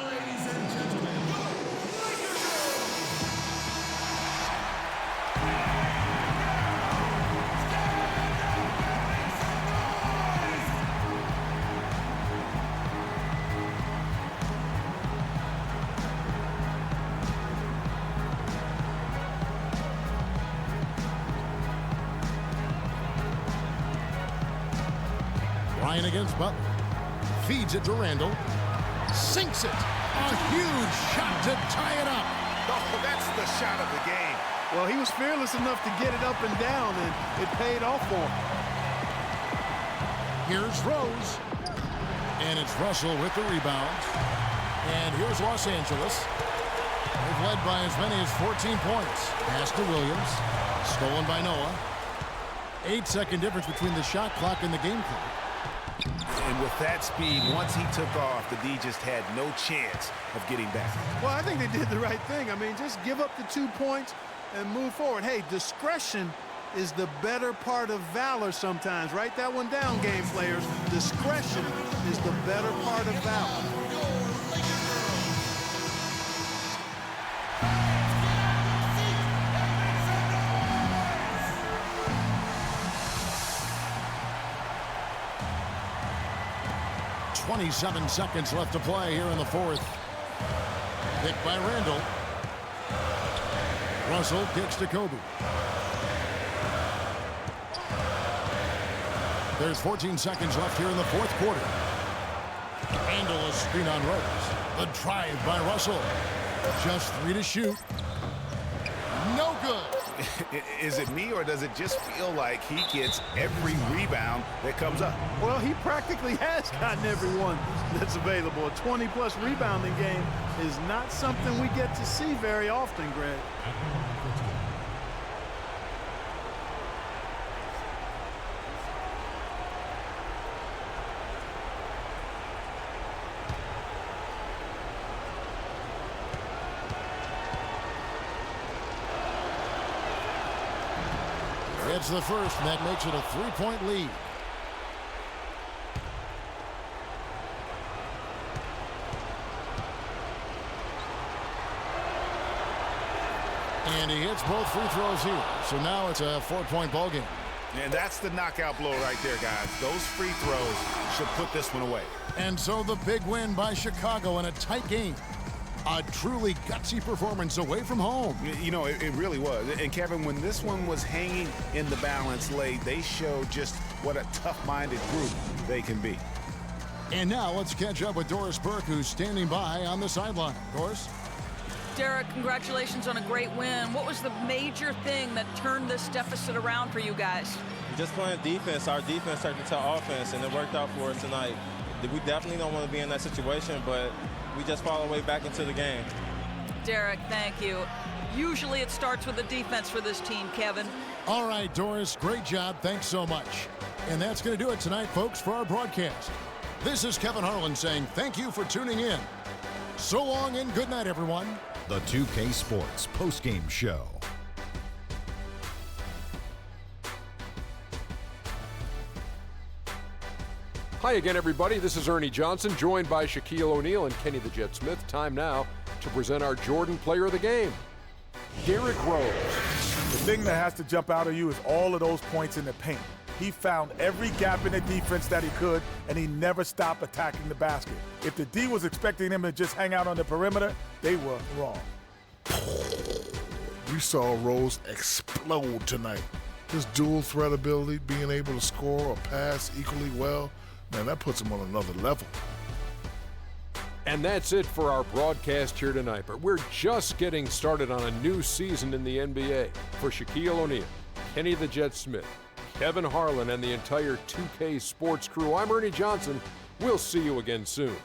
Ladies and gentlemen, Bryant against Butler. Feeds it to Randall. Sinks it. A huge shot to tie it up. Oh, that's the shot of the game. Well, he was fearless enough to get it up and down, and it paid off for him. Here's Rose. And it's Russell with the rebound. And here's Los Angeles. They've led by as many as 14 points. Pass to Williams. Stolen by Noah. 8-second difference between the shot clock and the game clock. And with that speed, once he took off, the D just had no chance of getting back. Well, I think they did the right thing. I mean, just give up the 2 points and move forward. Hey, discretion is the better part of valor sometimes. Write that one down, game players. Discretion is the better part of valor. 27 seconds left to play here in the fourth. Picked by Randall. Russell kicks to Kobe. There's 14 seconds left here in the fourth quarter. Randall a screen on Rose. The drive by Russell. Just 3 to shoot. No good. Is it me, or does it just feel like he gets every rebound that comes up? Well, he practically has gotten every one that's available. A 20-plus rebounding game is not something we get to see very often, Greg. It's the first, and that makes it a 3-point lead. And he hits both free throws here. So now it's a 4-point ball game. And that's the knockout blow right there, guys. Those free throws should put this one away. And so the big win by Chicago in a tight game. A truly gutsy performance away from home. You know, it really was. And Kevin, when this one was hanging in the balance late, they showed just what a tough-minded group they can be. And now let's catch up with Doris Burke, who's standing by on the sideline. Doris? Derek, congratulations on a great win. What was the major thing that turned this deficit around for you guys? Just playing defense. Our defense turned into offense, and it worked out for us tonight. We definitely don't want to be in that situation, but we just follow our way back into the game. Derek, thank you. Usually it starts with the defense for this team, Kevin. All right, Doris, great job. Thanks so much. And that's going to do it tonight, folks, for our broadcast. This is Kevin Harlan saying thank you for tuning in. So long and good night, everyone. The 2K Sports postgame show. Hi again, everybody. This is Ernie Johnson, joined by Shaquille O'Neal and Kenny the Jet Smith. Time now to present our Jordan Player of the Game, Derrick Rose. The thing that has to jump out of you is all of those points in the paint. He found every gap in the defense that he could, and he never stopped attacking the basket. If the D was expecting him to just hang out on the perimeter, they were wrong. We saw Rose explode tonight. His dual threat ability, being able to score or pass equally well, man, that puts him on another level. And that's it for our broadcast here tonight. But we're just getting started on a new season in the NBA. For Shaquille O'Neal, Kenny the Jet Smith, Kevin Harlan, and the entire 2K Sports crew, I'm Ernie Johnson. We'll see you again soon.